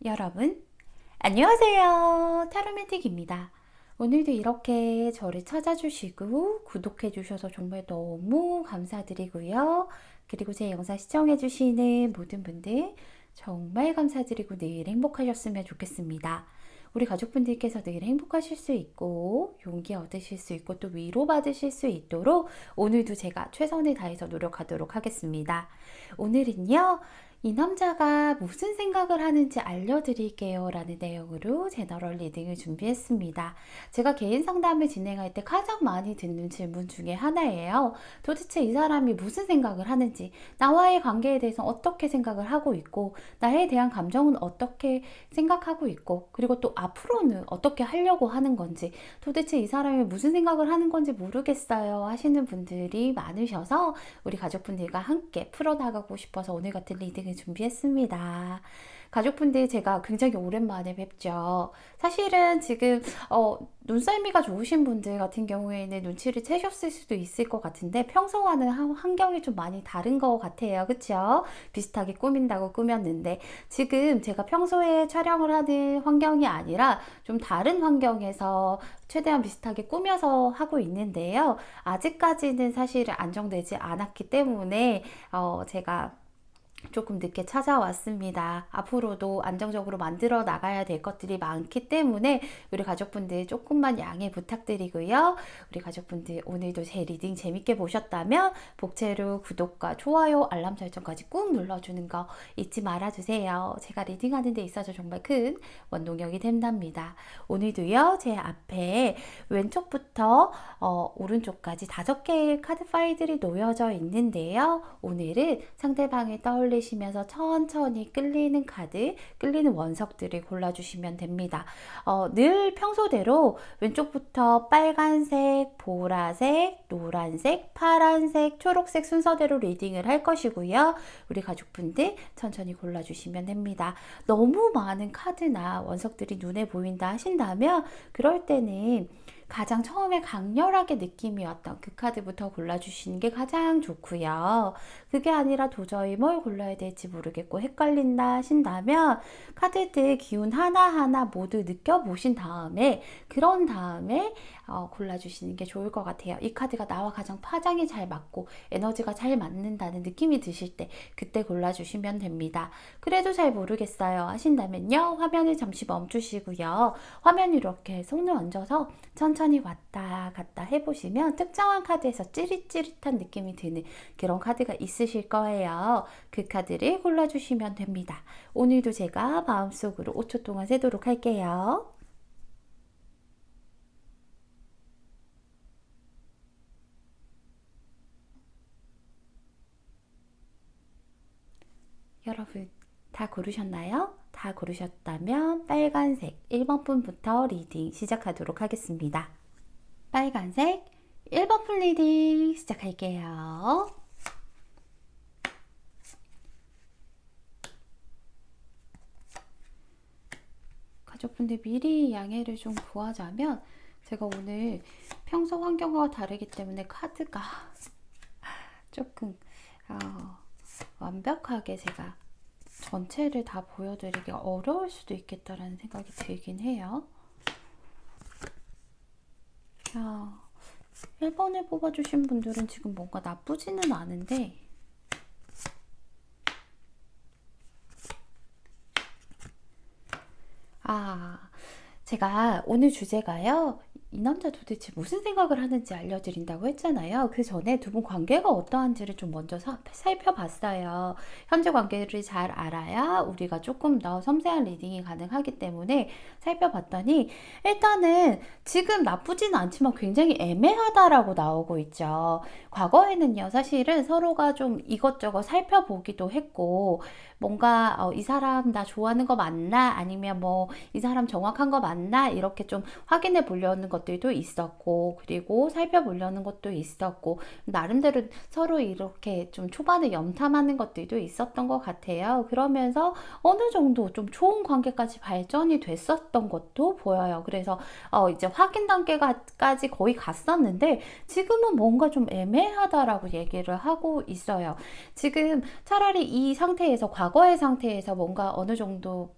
여러분, 안녕하세요. 타로맨틱입니다. 오늘도 이렇게 저를 찾아주시고 구독해주셔서 정말 너무 감사드리고요. 그리고 제 영상 시청해주시는 모든 분들 정말 감사드리고 늘 행복하셨으면 좋겠습니다. 우리 가족분들께서 늘 행복하실 수 있고 용기 얻으실 수 있고 또 위로받으실 수 있도록 오늘도 제가 최선을 다해서 노력하도록 하겠습니다. 오늘은요. 이 남자가 무슨 생각을 하는지 알려드릴게요 라는 내용으로 제너럴 리딩을 준비했습니다. 제가 개인 상담을 진행할 때 가장 많이 듣는 질문 중에 하나예요. 도대체 이 사람이 무슨 생각을 하는지, 나와의 관계에 대해서 어떻게 생각을 하고 있고, 나에 대한 감정은 어떻게 생각하고 있고, 그리고 또 앞으로는 어떻게 하려고 하는 건지, 도대체 이 사람이 무슨 생각을 하는 건지 모르겠어요 하시는 분들이 많으셔서 우리 가족분들과 함께 풀어나가고 싶어서 오늘 같은 리딩을 준비했습니다. 가족분들 제가 굉장히 오랜만에 뵙죠. 사실은 지금 눈썰미가 좋으신 분들 같은 경우에는 눈치를 채셨을 수도 있을 것 같은데 평소와는 환경이 좀 많이 다른 것 같아요. 그쵸? 비슷하게 꾸민다고 꾸몄는데 지금 제가 평소에 촬영을 하는 환경이 아니라 좀 다른 환경에서 최대한 비슷하게 꾸며서 하고 있는데요. 아직까지는 사실 안정되지 않았기 때문에 제가 조금 늦게 찾아왔습니다. 앞으로도 안정적으로 만들어 나가야 될 것들이 많기 때문에 우리 가족분들 조금만 양해 부탁드리고요. 우리 가족분들 오늘도 제 리딩 재밌게 보셨다면 복채로 구독과 좋아요, 알람 설정까지 꾹 눌러주는 거 잊지 말아주세요. 제가 리딩하는 데 있어서 정말 큰 원동력이 된답니다. 오늘도요, 제 앞에 왼쪽부터 오른쪽까지 5개의 카드 파일들이 놓여져 있는데요. 오늘은 상대방을 떠올리시면서 천천히 끌리는 카드, 끌리는 원석들을 골라주시면 됩니다. 늘 평소대로 왼쪽부터 빨간색, 보라색, 노란색, 파란색, 초록색 순서대로 리딩을 할 것이고요. 우리 가족분들 천천히 골라주시면 됩니다. 너무 많은 카드나 원석들이 눈에 보인다 하신다면 그럴 때는 가장 처음에 강렬하게 느낌이 왔던 그 카드부터 골라주시는 게 가장 좋고요. 그게 아니라 도저히 뭘 골라야 될지 모르겠고 헷갈린다 하신다면 카드들 기운 하나하나 모두 느껴보신 다음에 그런 다음에 골라주시는 게 좋을 것 같아요. 이 카드가 나와 가장 파장이 잘 맞고 에너지가 잘 맞는다는 느낌이 드실 때 그때 골라주시면 됩니다. 그래도 잘 모르겠어요 하신다면요. 화면을 잠시 멈추시고요. 화면 이렇게 손을 얹어서 천천히 왔다 갔다 해보시면 특정한 카드에서 찌릿찌릿한 느낌이 드는 그런 카드가 있으실 거예요. 그 카드를 골라주시면 됩니다. 오늘도 제가 마음속으로 5초 동안 세도록 할게요. 여러분 다 고르셨나요? 다 고르셨다면 빨간색 1번 분부터 리딩 시작하도록 하겠습니다. 빨간색 1번 분 리딩 시작할게요. 가족분들 미리 양해를 좀 구하자면 제가 오늘 평소 환경과 다르기 때문에 카드가 조금 완벽하게 제가 전체를 다 보여드리기 어려울 수도 있겠다라는 생각이 들긴 해요. 1번을 뽑아주신 분들은 지금 뭔가 나쁘지는 않은데 제가 오늘 주제가요. 이 남자 도대체 무슨 생각을 하는지 알려드린다고 했잖아요. 그 전에 두 분 관계가 어떠한지를 좀 먼저 살펴봤어요. 현재 관계를 잘 알아야 우리가 조금 더 섬세한 리딩이 가능하기 때문에 살펴봤더니 일단은 지금 나쁘진 않지만 굉장히 애매하다라고 나오고 있죠. 과거에는요, 사실은 서로가 좀 이것저것 살펴보기도 했고 뭔가 이 사람 나 좋아하는 거 맞나? 아니면 뭐 이 사람 정확한 거 맞나? 이렇게 좀 확인해 보려는 것들도 있었고 그리고 살펴보려는 것도 있었고 나름대로 서로 이렇게 좀 초반에 염탐하는 것들도 있었던 것 같아요. 그러면서 어느 정도 좀 좋은 관계까지 발전이 됐었던 것도 보여요. 그래서 이제 확인 단계까지 거의 갔었는데 지금은 뭔가 좀 애매하다라고 얘기를 하고 있어요. 지금 차라리 이 상태에서 과거의 상태에서 뭔가 어느 정도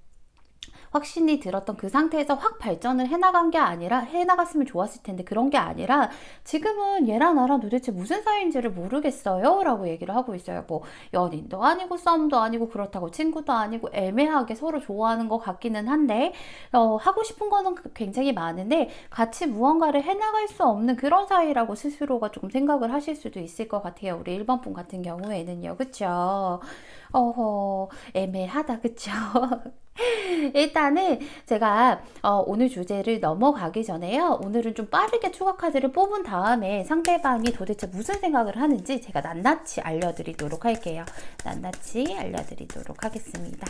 확신이 들었던 그 상태에서 확 발전을 해나간 게 아니라, 해나갔으면 좋았을 텐데 그런 게 아니라 지금은 얘랑 나랑 도대체 무슨 사이인지를 모르겠어요 라고 얘기를 하고 있어요. 뭐 연인도 아니고 썸도 아니고 그렇다고 친구도 아니고 애매하게 서로 좋아하는 것 같기는 한데 하고 싶은 거는 굉장히 많은데 같이 무언가를 해나갈 수 없는 그런 사이라고 스스로가 조금 생각을 하실 수도 있을 것 같아요. 우리 1번 분 같은 경우에는요. 그쵸? 애매하다. 그쵸? 일단은 제가 오늘 주제를 넘어가기 전에요. 오늘은 좀 빠르게 추가 카드를 뽑은 다음에 상대방이 도대체 무슨 생각을 하는지 제가 낱낱이 알려드리도록 할게요. 낱낱이 알려드리도록 하겠습니다.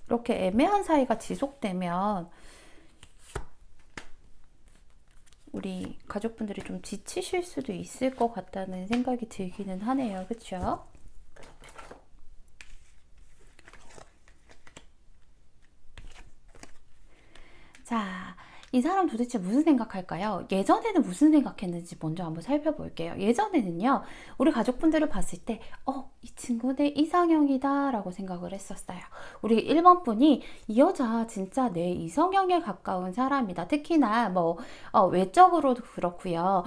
이렇게 애매한 사이가 지속되면 우리 가족분들이 좀 지치실 수도 있을 것 같다는 생각이 들기는 하네요. 그쵸? 자, 이 사람 도대체 무슨 생각할까요? 예전에는 무슨 생각했는지 먼저 한번 살펴볼게요. 예전에는요, 우리 가족분들을 봤을 때, 이 친구 내 이상형이다 라고 생각을 했었어요. 우리 1번 분이 이 여자 진짜 내 이성형에 가까운 사람이다. 특히나 외적으로도 그렇고요.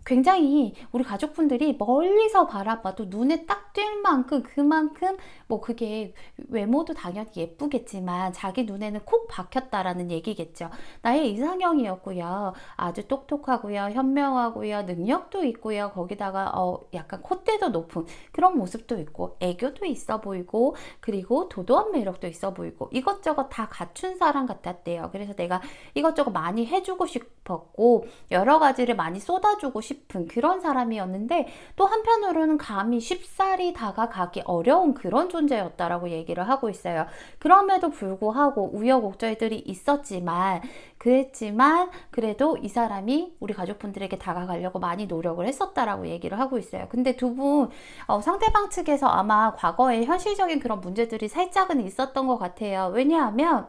굉장히 우리 가족분들이 멀리서 바라봐도 눈에 딱 띌 만큼 그만큼 그게 외모도 당연히 예쁘겠지만 자기 눈에는 콕 박혔다라는 얘기겠죠. 나의 이상형이었고요. 아주 똑똑하고요. 현명하고요. 능력도 있고요. 거기다가 약간 콧대도 높은 그런 모습도 있고 애교도 있어 보이고 그리고 도도한 매력도 있어 보이고 이것저것 다 갖춘 사람 같았대요. 그래서 내가 이것저것 많이 해주고 싶었고 여러 가지를 많이 쏟아주고 싶은 그런 사람이었는데 또 한편으로는 감히 쉽사리 다가가기 어려운 그런 존재였다라고 얘기를 하고 있어요. 그럼에도 불구하고 우여곡절들이 있었지만 그래도 이 사람이 우리 가족분들에게 다가가려고 많이 노력을 했었다라고 얘기를 하고 있어요. 근데 두 분 상대방 측에서 아마 과거에 현실적인 그런 문제들이 살짝은 있었던 것 같아요. 왜냐하면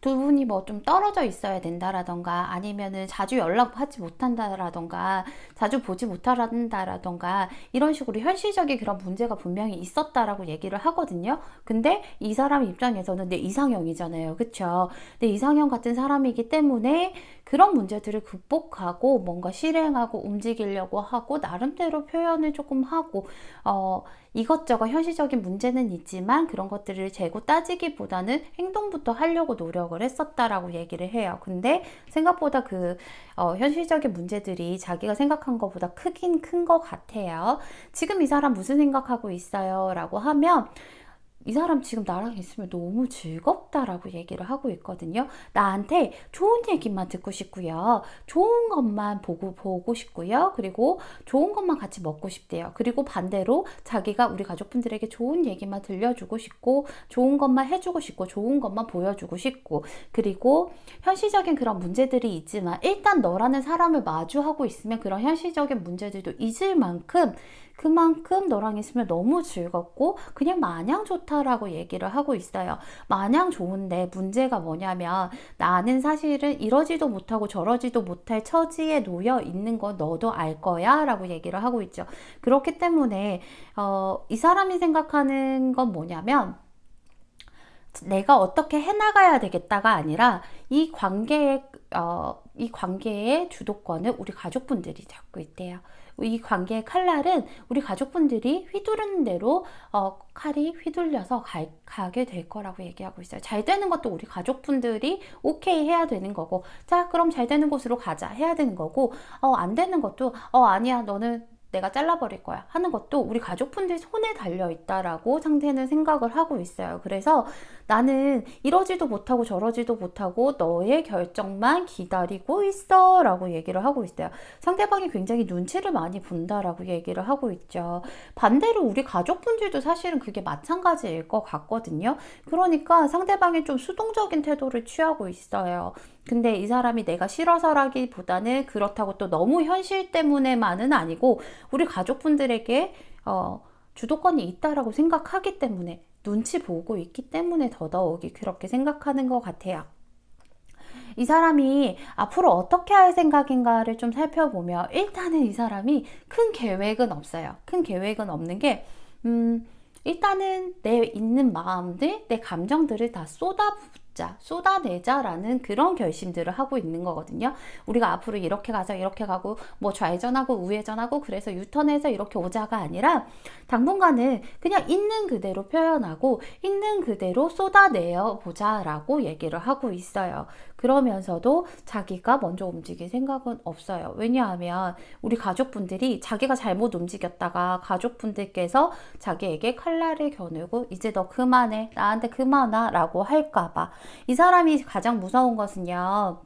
두 분이 좀 떨어져 있어야 된다라던가 아니면은 자주 연락하지 못한다라던가 자주 보지 못한다라던가 이런 식으로 현실적인 그런 문제가 분명히 있었다라고 얘기를 하거든요. 근데 이 사람 입장에서는 내 이상형이잖아요. 그쵸? 내 이상형 같은 사람이기 때문에 그런 문제들을 극복하고 뭔가 실행하고 움직이려고 하고 나름대로 표현을 조금 하고 이것저것 현실적인 문제는 있지만 그런 것들을 재고 따지기보다는 행동부터 하려고 노력을 했었다라고 얘기를 해요. 근데 생각보다 현실적인 문제들이 자기가 생각한 것보다 크긴 큰 것 같아요. 지금 이 사람 무슨 생각하고 있어요? 라고 하면 이 사람 지금 나랑 있으면 너무 즐겁다라고 얘기를 하고 있거든요. 나한테 좋은 얘기만 듣고 싶고요. 좋은 것만 보고 싶고요. 그리고 좋은 것만 같이 먹고 싶대요. 그리고 반대로 자기가 우리 가족분들에게 좋은 얘기만 들려주고 싶고 좋은 것만 해주고 싶고 좋은 것만 보여주고 싶고 그리고 현실적인 그런 문제들이 있지만 일단 너라는 사람을 마주하고 있으면 그런 현실적인 문제들도 잊을 만큼 그만큼 너랑 있으면 너무 즐겁고 그냥 마냥 좋다라고 얘기를 하고 있어요. 마냥 좋은데 문제가 뭐냐면 나는 사실은 이러지도 못하고 저러지도 못할 처지에 놓여 있는 건 너도 알 거야 라고 얘기를 하고 있죠. 그렇기 때문에 이 사람이 생각하는 건 뭐냐면 내가 어떻게 해나가야 되겠다가 아니라 이 관계의 주도권을 우리 가족분들이 잡고 있대요. 이 관계의 칼날은 우리 가족분들이 휘두르는 대로 칼이 휘둘려서 가게 될 거라고 얘기하고 있어요. 잘 되는 것도 우리 가족분들이 오케이 해야 되는 거고 자 그럼 잘 되는 곳으로 가자 해야 되는 거고 안 되는 것도 아니야 너는 내가 잘라버릴 거야 하는 것도 우리 가족분들 손에 달려 있다라고 상대는 생각을 하고 있어요. 그래서 나는 이러지도 못하고 저러지도 못하고 너의 결정만 기다리고 있어 라고 얘기를 하고 있어요. 상대방이 굉장히 눈치를 많이 본다라고 얘기를 하고 있죠. 반대로 우리 가족분들도 사실은 그게 마찬가지일 것 같거든요. 그러니까 상대방이 좀 수동적인 태도를 취하고 있어요. 근데 이 사람이 내가 싫어서라기보다는 그렇다고 또 너무 현실 때문에만은 아니고 우리 가족분들에게 주도권이 있다라고 생각하기 때문에 눈치 보고 있기 때문에 더더욱이 그렇게 생각하는 것 같아요. 이 사람이 앞으로 어떻게 할 생각인가를 좀 살펴보면 일단은 이 사람이 큰 계획은 없어요. 큰 계획은 없는 게 일단은 내 있는 마음들, 내 감정들을 다 쏟아내자라는 그런 결심들을 하고 있는 거거든요. 우리가 앞으로 이렇게 가자, 이렇게 가고, 뭐 좌회전하고 우회전하고, 그래서 유턴해서 이렇게 오자가 아니라, 당분간은 그냥 있는 그대로 표현하고, 있는 그대로 쏟아내어 보자라고 얘기를 하고 있어요. 그러면서도 자기가 먼저 움직일 생각은 없어요. 왜냐하면 우리 가족분들이 자기가 잘못 움직였다가 가족분들께서 자기에게 칼날을 겨누고 이제 너 그만해, 나한테 그만하 라고 할까봐. 이 사람이 가장 무서운 것은요,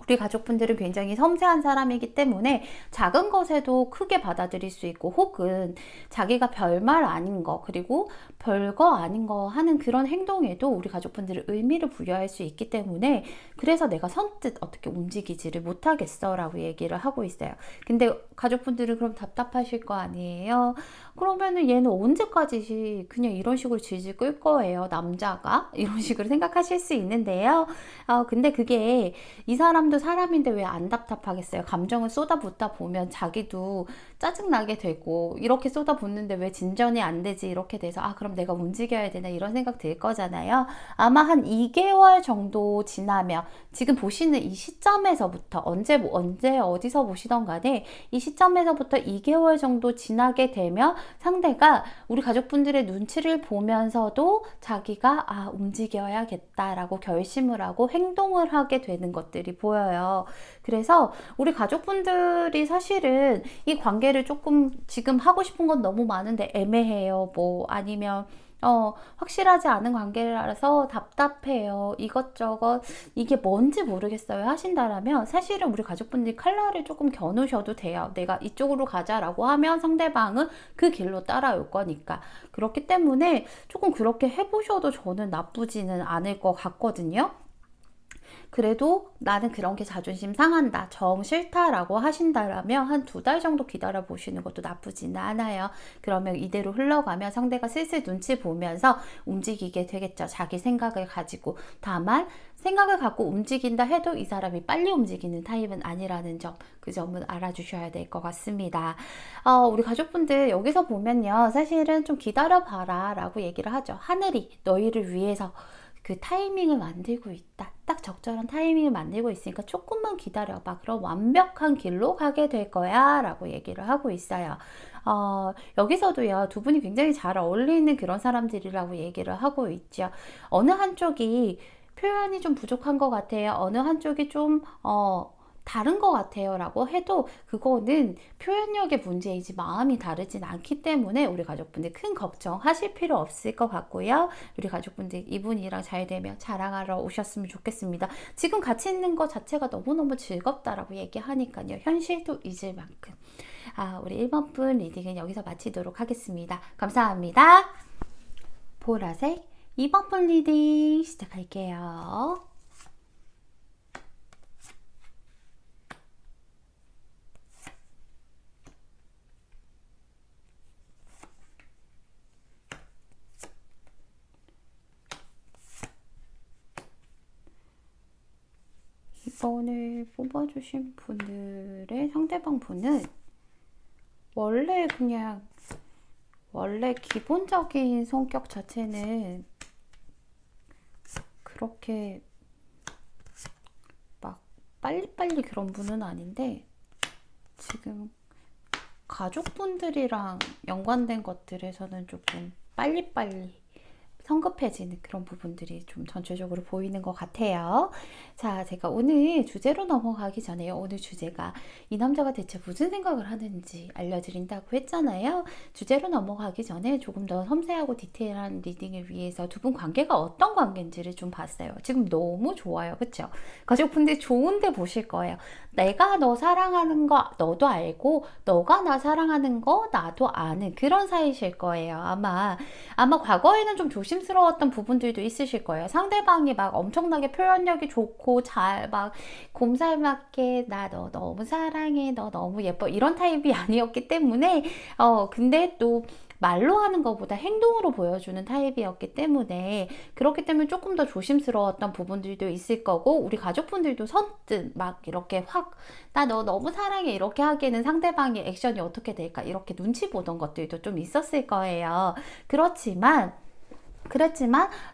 우리 가족분들은 굉장히 섬세한 사람이기 때문에 작은 것에도 크게 받아들일 수 있고, 혹은 자기가 별말 아닌 거, 그리고 별거 아닌 거 하는 그런 행동에도 우리 가족분들은 의미를 부여할 수 있기 때문에, 그래서 내가 선뜻 어떻게 움직이지를 못하겠어 라고 얘기를 하고 있어요. 근데 가족분들은 그럼 답답하실 거 아니에요? 그러면은 얘는 언제까지 그냥 이런 식으로 질질 끌 거예요, 남자가? 이런 식으로 생각하실 수 있는데요. 근데 그게 이 사람도 사람인데 왜 안 답답하겠어요? 감정을 쏟아붓다 보면 자기도 짜증나게 되고, 이렇게 쏟아붓는데 왜 진전이 안 되지? 이렇게 돼서 그럼 내가 움직여야 되나? 이런 생각 들 거잖아요. 아마 한 2개월 정도 지나면, 지금 보시는 이 시점에서부터 언제 어디서 보시던 간에 이 시점에서부터 2개월 정도 지나게 되면 상대가 우리 가족분들의 눈치를 보면서도 자기가 움직여야겠다라고 결심을 하고 행동을 하게 되는 것들이 보여요. 그래서 우리 가족분들이 사실은 이 관계를 조금 지금 하고 싶은 건 너무 많은데 애매해요. 뭐 아니면 확실하지 않은 관계라서 답답해요. 이것저것 이게 뭔지 모르겠어요 하신다라면, 사실은 우리 가족분들이 칼날을 조금 겨누셔도 돼요. 내가 이쪽으로 가자라고 하면 상대방은 그 길로 따라올 거니까. 그렇기 때문에 조금 그렇게 해보셔도 저는 나쁘지는 않을 것 같거든요. 그래도 나는 그런 게 자존심 상한다, 정 싫다라고 하신다라면 한 2달 정도 기다려 보시는 것도 나쁘지는 않아요. 그러면 이대로 흘러가면 상대가 슬슬 눈치 보면서 움직이게 되겠죠. 자기 생각을 가지고. 다만 생각을 갖고 움직인다 해도 이 사람이 빨리 움직이는 타입은 아니라는 점, 그 점은 알아주셔야 될 것 같습니다. 우리 가족분들 여기서 보면요, 사실은 좀 기다려봐라 라고 얘기를 하죠. 하늘이 너희를 위해서 그 타이밍을 만들고 있다. 딱 적절한 타이밍을 만들고 있으니까 조금만 기다려봐. 그럼 완벽한 길로 가게 될 거야 라고 얘기를 하고 있어요. 여기서도요, 두 분이 굉장히 잘 어울리는 그런 사람들이라고 얘기를 하고 있죠. 어느 한쪽이 표현이 좀 부족한 것 같아요. 어느 한쪽이 좀 다른 것 같아요 라고 해도 그거는 표현력의 문제이지 마음이 다르진 않기 때문에 우리 가족분들 큰 걱정하실 필요 없을 것 같고요. 우리 가족분들 이분이랑 잘 되면 자랑하러 오셨으면 좋겠습니다. 지금 같이 있는 것 자체가 너무너무 즐겁다라고 얘기하니까요, 현실도 잊을 만큼. 우리 1번 분 리딩은 여기서 마치도록 하겠습니다. 감사합니다. 보라색 2번 분 리딩 시작할게요. 이번을 뽑아주신 분들의 상대방 분은 원래 기본적인 성격 자체는 그렇게 막 빨리빨리 그런 분은 아닌데, 지금 가족분들이랑 연관된 것들에서는 조금 빨리빨리 성급해지는 그런 부분들이 좀 전체적으로 보이는 것 같아요. 자, 제가 오늘 주제로 넘어가기 전에요. 오늘 주제가 이 남자가 대체 무슨 생각을 하는지 알려드린다고 했잖아요. 주제로 넘어가기 전에 조금 더 섬세하고 디테일한 리딩을 위해서 두 분 관계가 어떤 관계인지를 좀 봤어요. 지금 너무 좋아요. 그쵸? 가족분들 좋은데 보실 거예요. 내가 너 사랑하는 거 너도 알고, 너가 나 사랑하는 거 나도 아는 그런 사이실 거예요. 아마 과거에는 좀 조심스러웠던 부분들도 있으실 거예요. 상대방이 막 엄청나게 표현력이 좋고 잘 막 곰살맞게 나 너 너무 사랑해, 너 너무 예뻐 이런 타입이 아니었기 때문에 근데 또 말로 하는 것보다 행동으로 보여주는 타입이었기 때문에 그렇기 때문에 조금 더 조심스러웠던 부분들도 있을 거고 우리 가족분들도 선뜻 막 이렇게 확 나 너 너무 사랑해 이렇게 하기에는 상대방의 액션이 어떻게 될까 이렇게 눈치 보던 것들도 좀 있었을 거예요. 그렇지만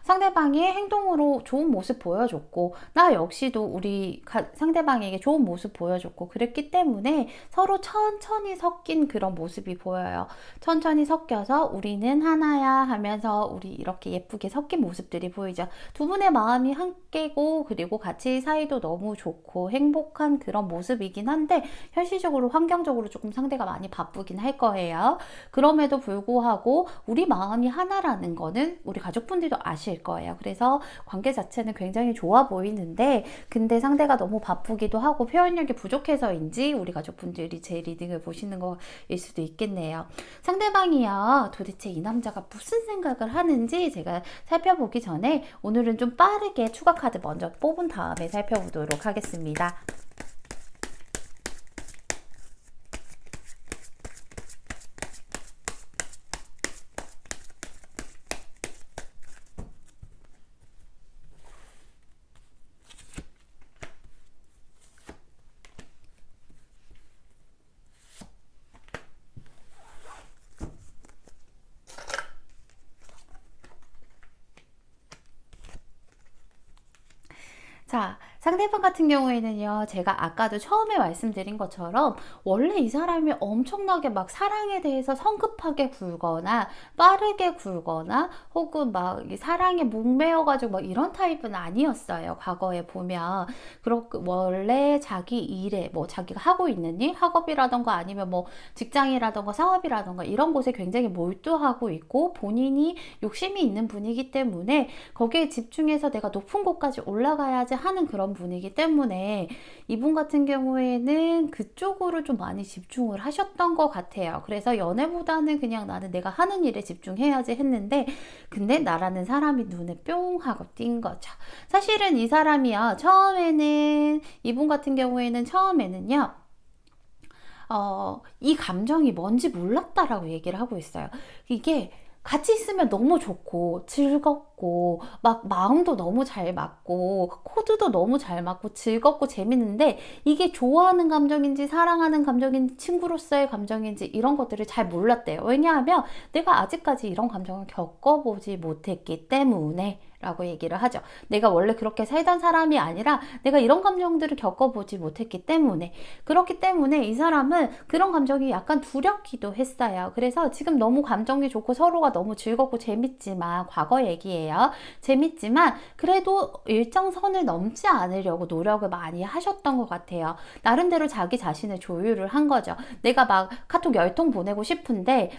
상대방이 행동으로 좋은 모습 보여줬고 나 역시도 우리 상대방에게 좋은 모습 보여줬고 그랬기 때문에 서로 천천히 섞인 그런 모습이 보여요. 천천히 섞여서 우리는 하나야 하면서 우리 이렇게 예쁘게 섞인 모습들이 보이죠. 두 분의 마음이 함께고 그리고 같이 사이도 너무 좋고 행복한 그런 모습이긴 한데 현실적으로 환경적으로 조금 상대가 많이 바쁘긴 할 거예요. 그럼에도 불구하고 우리 마음이 하나라는 거는 우리 가족분들도 아실 거예요. 그래서 관계 자체는 굉장히 좋아 보이는데 근데 상대가 너무 바쁘기도 하고 표현력이 부족해서인지 우리 가족분들이 제 리딩을 보시는 거일 수도 있겠네요. 상대방이요 도대체 이 남자가 무슨 생각을 하는지 제가 살펴보기 전에 오늘은 좀 빠르게 추가 카드 먼저 뽑은 다음에 살펴보도록 하겠습니다. 자, 상대방 같은 경우에는요, 제가 아까도 처음에 말씀드린 것처럼, 원래 이 사람이 엄청나게 막 사랑에 대해서 성급하게 굴거나, 빠르게 굴거나, 혹은 막 사랑에 목매어가지고 막 이런 타입은 아니었어요. 과거에 보면. 그렇고, 원래 자기 일에, 뭐 자기가 하고 있는 일, 학업이라던가 아니면 뭐 직장이라던가 사업이라던가 이런 곳에 굉장히 몰두하고 있고, 본인이 욕심이 있는 분이기 때문에 거기에 집중해서 내가 높은 곳까지 올라가야지 하는 그런 분이기 때문에 이분 같은 경우에는 그쪽으로 좀 많이 집중을 하셨던 것 같아요. 그래서 연애보다는 그냥 나는 내가 하는 일에 집중해야지 했는데 근데 나라는 사람이 눈에 뿅 하고 띈 거죠. 사실은 이 사람이요. 처음에는 이분 같은 경우에는 처음에는요. 이 감정이 뭔지 몰랐다라고 얘기를 하고 있어요. 이게 같이 있으면 너무 좋고 즐겁고 막 마음도 너무 잘 맞고 코드도 너무 잘 맞고 즐겁고 재밌는데 이게 좋아하는 감정인지 사랑하는 감정인지 친구로서의 감정인지 이런 것들을 잘 몰랐대요. 왜냐하면 내가 아직까지 이런 감정을 겪어보지 못했기 때문에 라고 얘기를 하죠. 내가 원래 그렇게 살던 사람이 아니라 내가 이런 감정들을 겪어보지 못했기 때문에 그렇기 때문에 이 사람은 그런 감정이 약간 두렵기도 했어요. 그래서 지금 너무 감정이 좋고 서로가 너무 즐겁고 재밌지만 과거 얘기예요. 재밌지만 그래도 일정 선을 넘지 않으려고 노력을 많이 하셨던 것 같아요. 나름대로 자기 자신을 조율을 한 거죠. 내가 막 카톡 10통 보내고 싶은데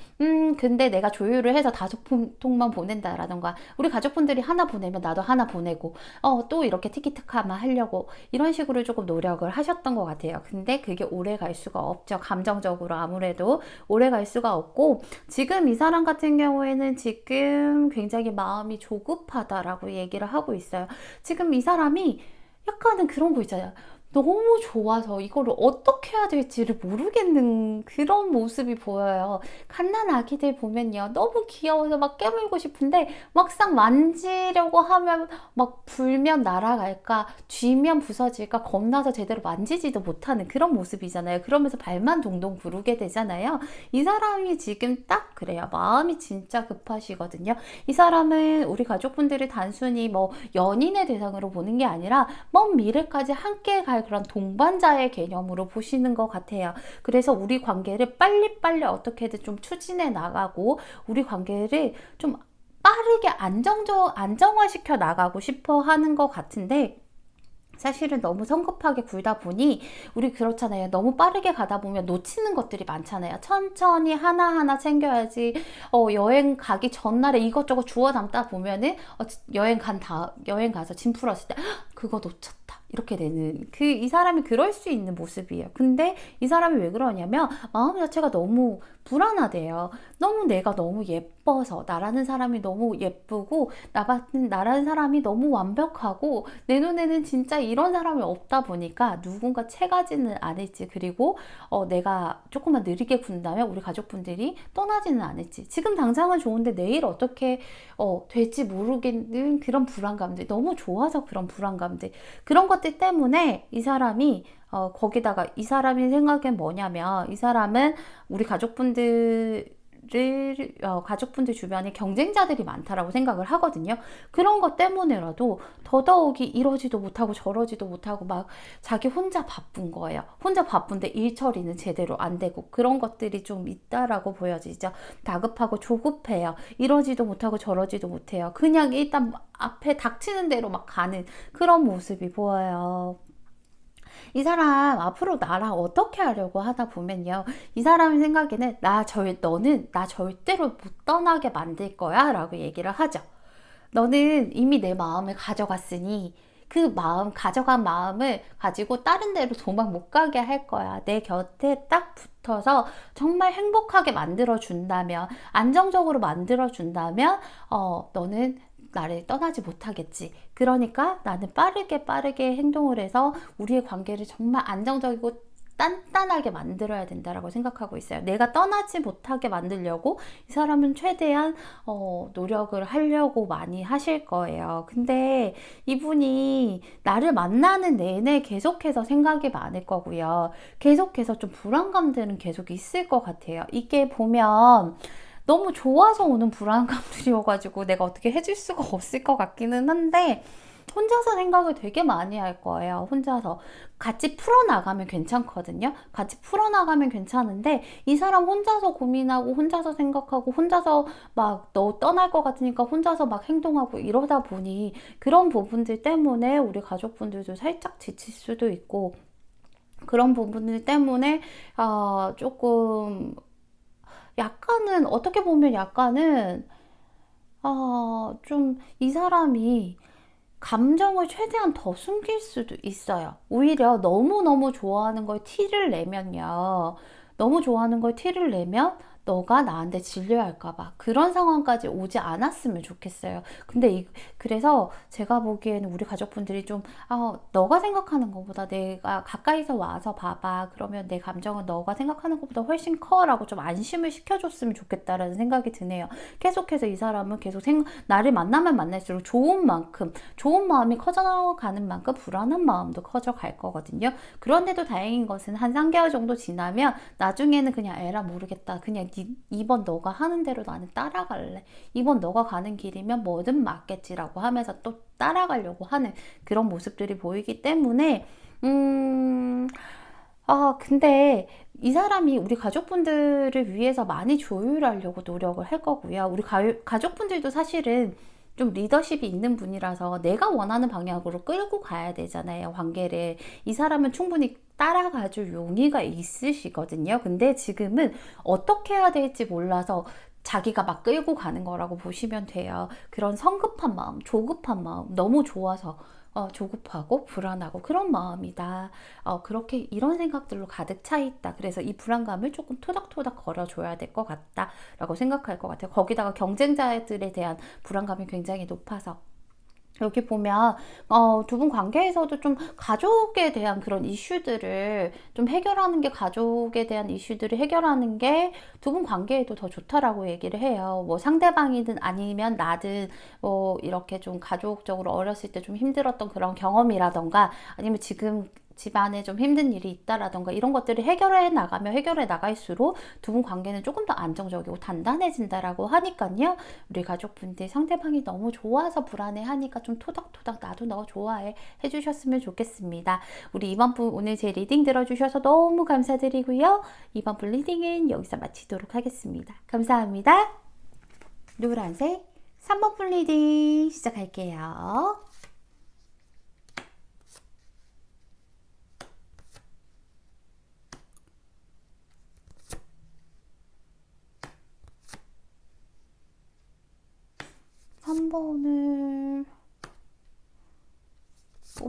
근데 내가 조율을 해서 5통만 보낸다라던가 우리 가족분들이 하나 보내면 나도 하나 보내고 또 이렇게 티키타카만 하려고 이런 식으로 조금 노력을 하셨던 것 같아요. 근데 그게 오래 갈 수가 없죠. 감정적으로 아무래도 오래 갈 수가 없고 지금 이 사람 같은 경우에는 지금 굉장히 마음이 조급하다라고 얘기를 하고 있어요. 지금 이 사람이 약간은 그런 거 있잖아요. 너무 좋아서 이거를 어떻게 해야 될지를 모르겠는 그런 모습이 보여요. 갓난 아기들 보면요. 너무 귀여워서 막 깨물고 싶은데 막상 만지려고 하면 막 불면 날아갈까, 쥐면 부서질까 겁나서 제대로 만지지도 못하는 그런 모습이잖아요. 그러면서 발만 동동 구르게 되잖아요. 이 사람이 지금 딱 그래요. 마음이 진짜 급하시거든요. 이 사람은 우리 가족분들이 단순히 뭐 연인의 대상으로 보는 게 아니라 먼 미래까지 함께 갈 그런 동반자의 개념으로 보시는 것 같아요. 그래서 우리 관계를 빨리빨리 어떻게든 좀 추진해 나가고 우리 관계를 좀 빠르게 안정화시켜 나가고 싶어 하는 것 같은데 사실은 너무 성급하게 굴다 보니 우리 그렇잖아요. 너무 빠르게 가다 보면 놓치는 것들이 많잖아요. 천천히 하나하나 챙겨야지. 여행 가기 전날에 이것저것 주워 담다 보면은 여행 가서 짐 풀었을 때 그거 놓쳤다. 이렇게 되는 이 사람이 그럴 수 있는 모습이에요. 근데 이 사람이 왜 그러냐면 마음 자체가 너무 불안하대요. 너무 내가 너무 예뻐서 나라는 사람이 너무 예쁘고 나라는 사람이 너무 완벽하고 내 눈에는 진짜 이런 사람이 없다 보니까 누군가 채가지는 않을지 그리고 내가 조금만 느리게 군다면 우리 가족분들이 떠나지는 않을지 지금 당장은 좋은데 내일 어떻게 될지 모르겠는 그런 불안감들 너무 좋아서 그런 불안감들 그런 것들 때문에 이 사람이 거기다가 이 사람이 생각엔 뭐냐면 이 사람은 우리 가족분들 주변에 경쟁자들이 많다라고 생각을 하거든요. 그런 것 때문에라도 더더욱이 이러지도 못하고 저러지도 못하고 막 자기 혼자 바쁜 거예요. 혼자 바쁜데 일 처리는 제대로 안 되고 그런 것들이 좀 있다라고 보여지죠. 다급하고 조급해요. 이러지도 못하고 저러지도 못해요. 그냥 일단 앞에 닥치는 대로 막 가는 그런 모습이 보여요. 이 사람 앞으로 나랑 어떻게 하려고 하다 보면요. 이 사람 생각에는 너는 나 절대로 못 떠나게 만들 거야 라고 얘기를 하죠. 너는 이미 내 마음을 가져갔으니 그 가져간 마음을 가지고 다른 데로 도망 못 가게 할 거야. 내 곁에 딱 붙어서 정말 행복하게 만들어준다면, 안정적으로 만들어준다면, 너는 나를 떠나지 못하겠지. 그러니까 나는 빠르게 행동을 해서 우리의 관계를 정말 안정적이고 단단하게 만들어야 된다라고 생각하고 있어요. 내가 떠나지 못하게 만들려고 이 사람은 최대한 노력을 하려고 많이 하실 거예요. 근데 이분이 나를 만나는 내내 계속해서 생각이 많을 거고요. 계속해서 좀 불안감들은 계속 있을 것 같아요. 이게 보면 너무 좋아서 오는 불안감들이어가지고 내가 어떻게 해줄 수가 없을 것 같기는 한데 혼자서 생각을 되게 많이 할 거예요. 혼자서. 같이 풀어나가면 괜찮거든요. 같이 풀어나가면 괜찮은데 이 사람 혼자서 고민하고 혼자서 생각하고 혼자서 막 너 떠날 것 같으니까 혼자서 막 행동하고 이러다 보니 그런 부분들 때문에 우리 가족분들도 살짝 지칠 수도 있고 그런 부분들 때문에 조금 약간은 어떻게 보면 약간은 좀 이 사람이 감정을 최대한 더 숨길 수도 있어요. 오히려 너무너무 좋아하는 걸 티를 내면요. 너무 좋아하는 걸 티를 내면 너가 나한테 질려할까봐 그런 상황까지 오지 않았으면 좋겠어요. 그래서 제가 보기에는 우리 가족분들이 좀, 너가 생각하는 것보다 내가 가까이서 와서 봐봐. 그러면 내 감정은 너가 생각하는 것보다 훨씬 커. 라고 좀 안심을 시켜줬으면 좋겠다라는 생각이 드네요. 계속해서 이 사람은 나를 만나면 만날수록 좋은 마음이 커져가는 만큼 불안한 마음도 커져갈 거거든요. 그런데도 다행인 것은 한 3개월 정도 지나면 나중에는 그냥 에라 모르겠다. 그냥 이번 너가 하는 대로 나는 따라갈래. 이번 너가 가는 길이면 뭐든 맞겠지라고 하면서 또 따라가려고 하는 그런 모습들이 보이기 때문에 근데 이 사람이 우리 가족분들을 위해서 많이 조율하려고 노력을 할 거고요. 우리 가족분들도 사실은 좀 리더십이 있는 분이라서 내가 원하는 방향으로 끌고 가야 되잖아요, 관계를. 이 사람은 충분히 따라가줄 용의가 있으시거든요. 근데 지금은 어떻게 해야 될지 몰라서 자기가 막 끌고 가는 거라고 보시면 돼요. 그런 성급한 마음, 조급한 마음, 너무 좋아서 조급하고 불안하고 그런 마음이다. 그렇게 이런 생각들로 가득 차 있다. 그래서 이 불안감을 조금 토닥토닥 걸어줘야 될 것 같다라고 생각할 것 같아요. 거기다가 경쟁자들에 대한 불안감이 굉장히 높아서. 여기 보면 두 분 관계에서도 좀 가족에 대한 그런 이슈들을 좀 해결하는 게 가족에 대한 이슈들을 해결하는 게 두 분 관계에도 더 좋다라고 얘기를 해요. 뭐 상대방이든 아니면 나든 이렇게 좀 가족적으로 어렸을 때 좀 힘들었던 그런 경험이라던가 아니면 지금 집안에 좀 힘든 일이 있다라던가 이런 것들을 해결해 나갈수록 두 분 관계는 조금 더 안정적이고 단단해진다라고 하니까요. 우리 가족분들 상대방이 너무 좋아서 불안해하니까 좀 토닥토닥 나도 너 좋아해 해주셨으면 좋겠습니다. 우리 이번 분 오늘 제 리딩 들어주셔서 너무 감사드리고요. 이번 분 리딩은 여기서 마치도록 하겠습니다. 감사합니다. 노란색 3번 분 리딩 시작할게요.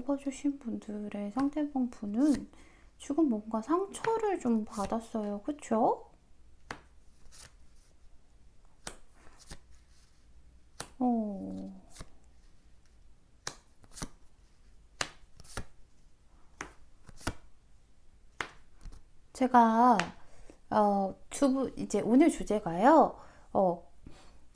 뽑아주신 분들의 상대방 분은 지금 뭔가 상처를 좀 받았어요. 그쵸? 제가 이제 오늘 주제가요. 어,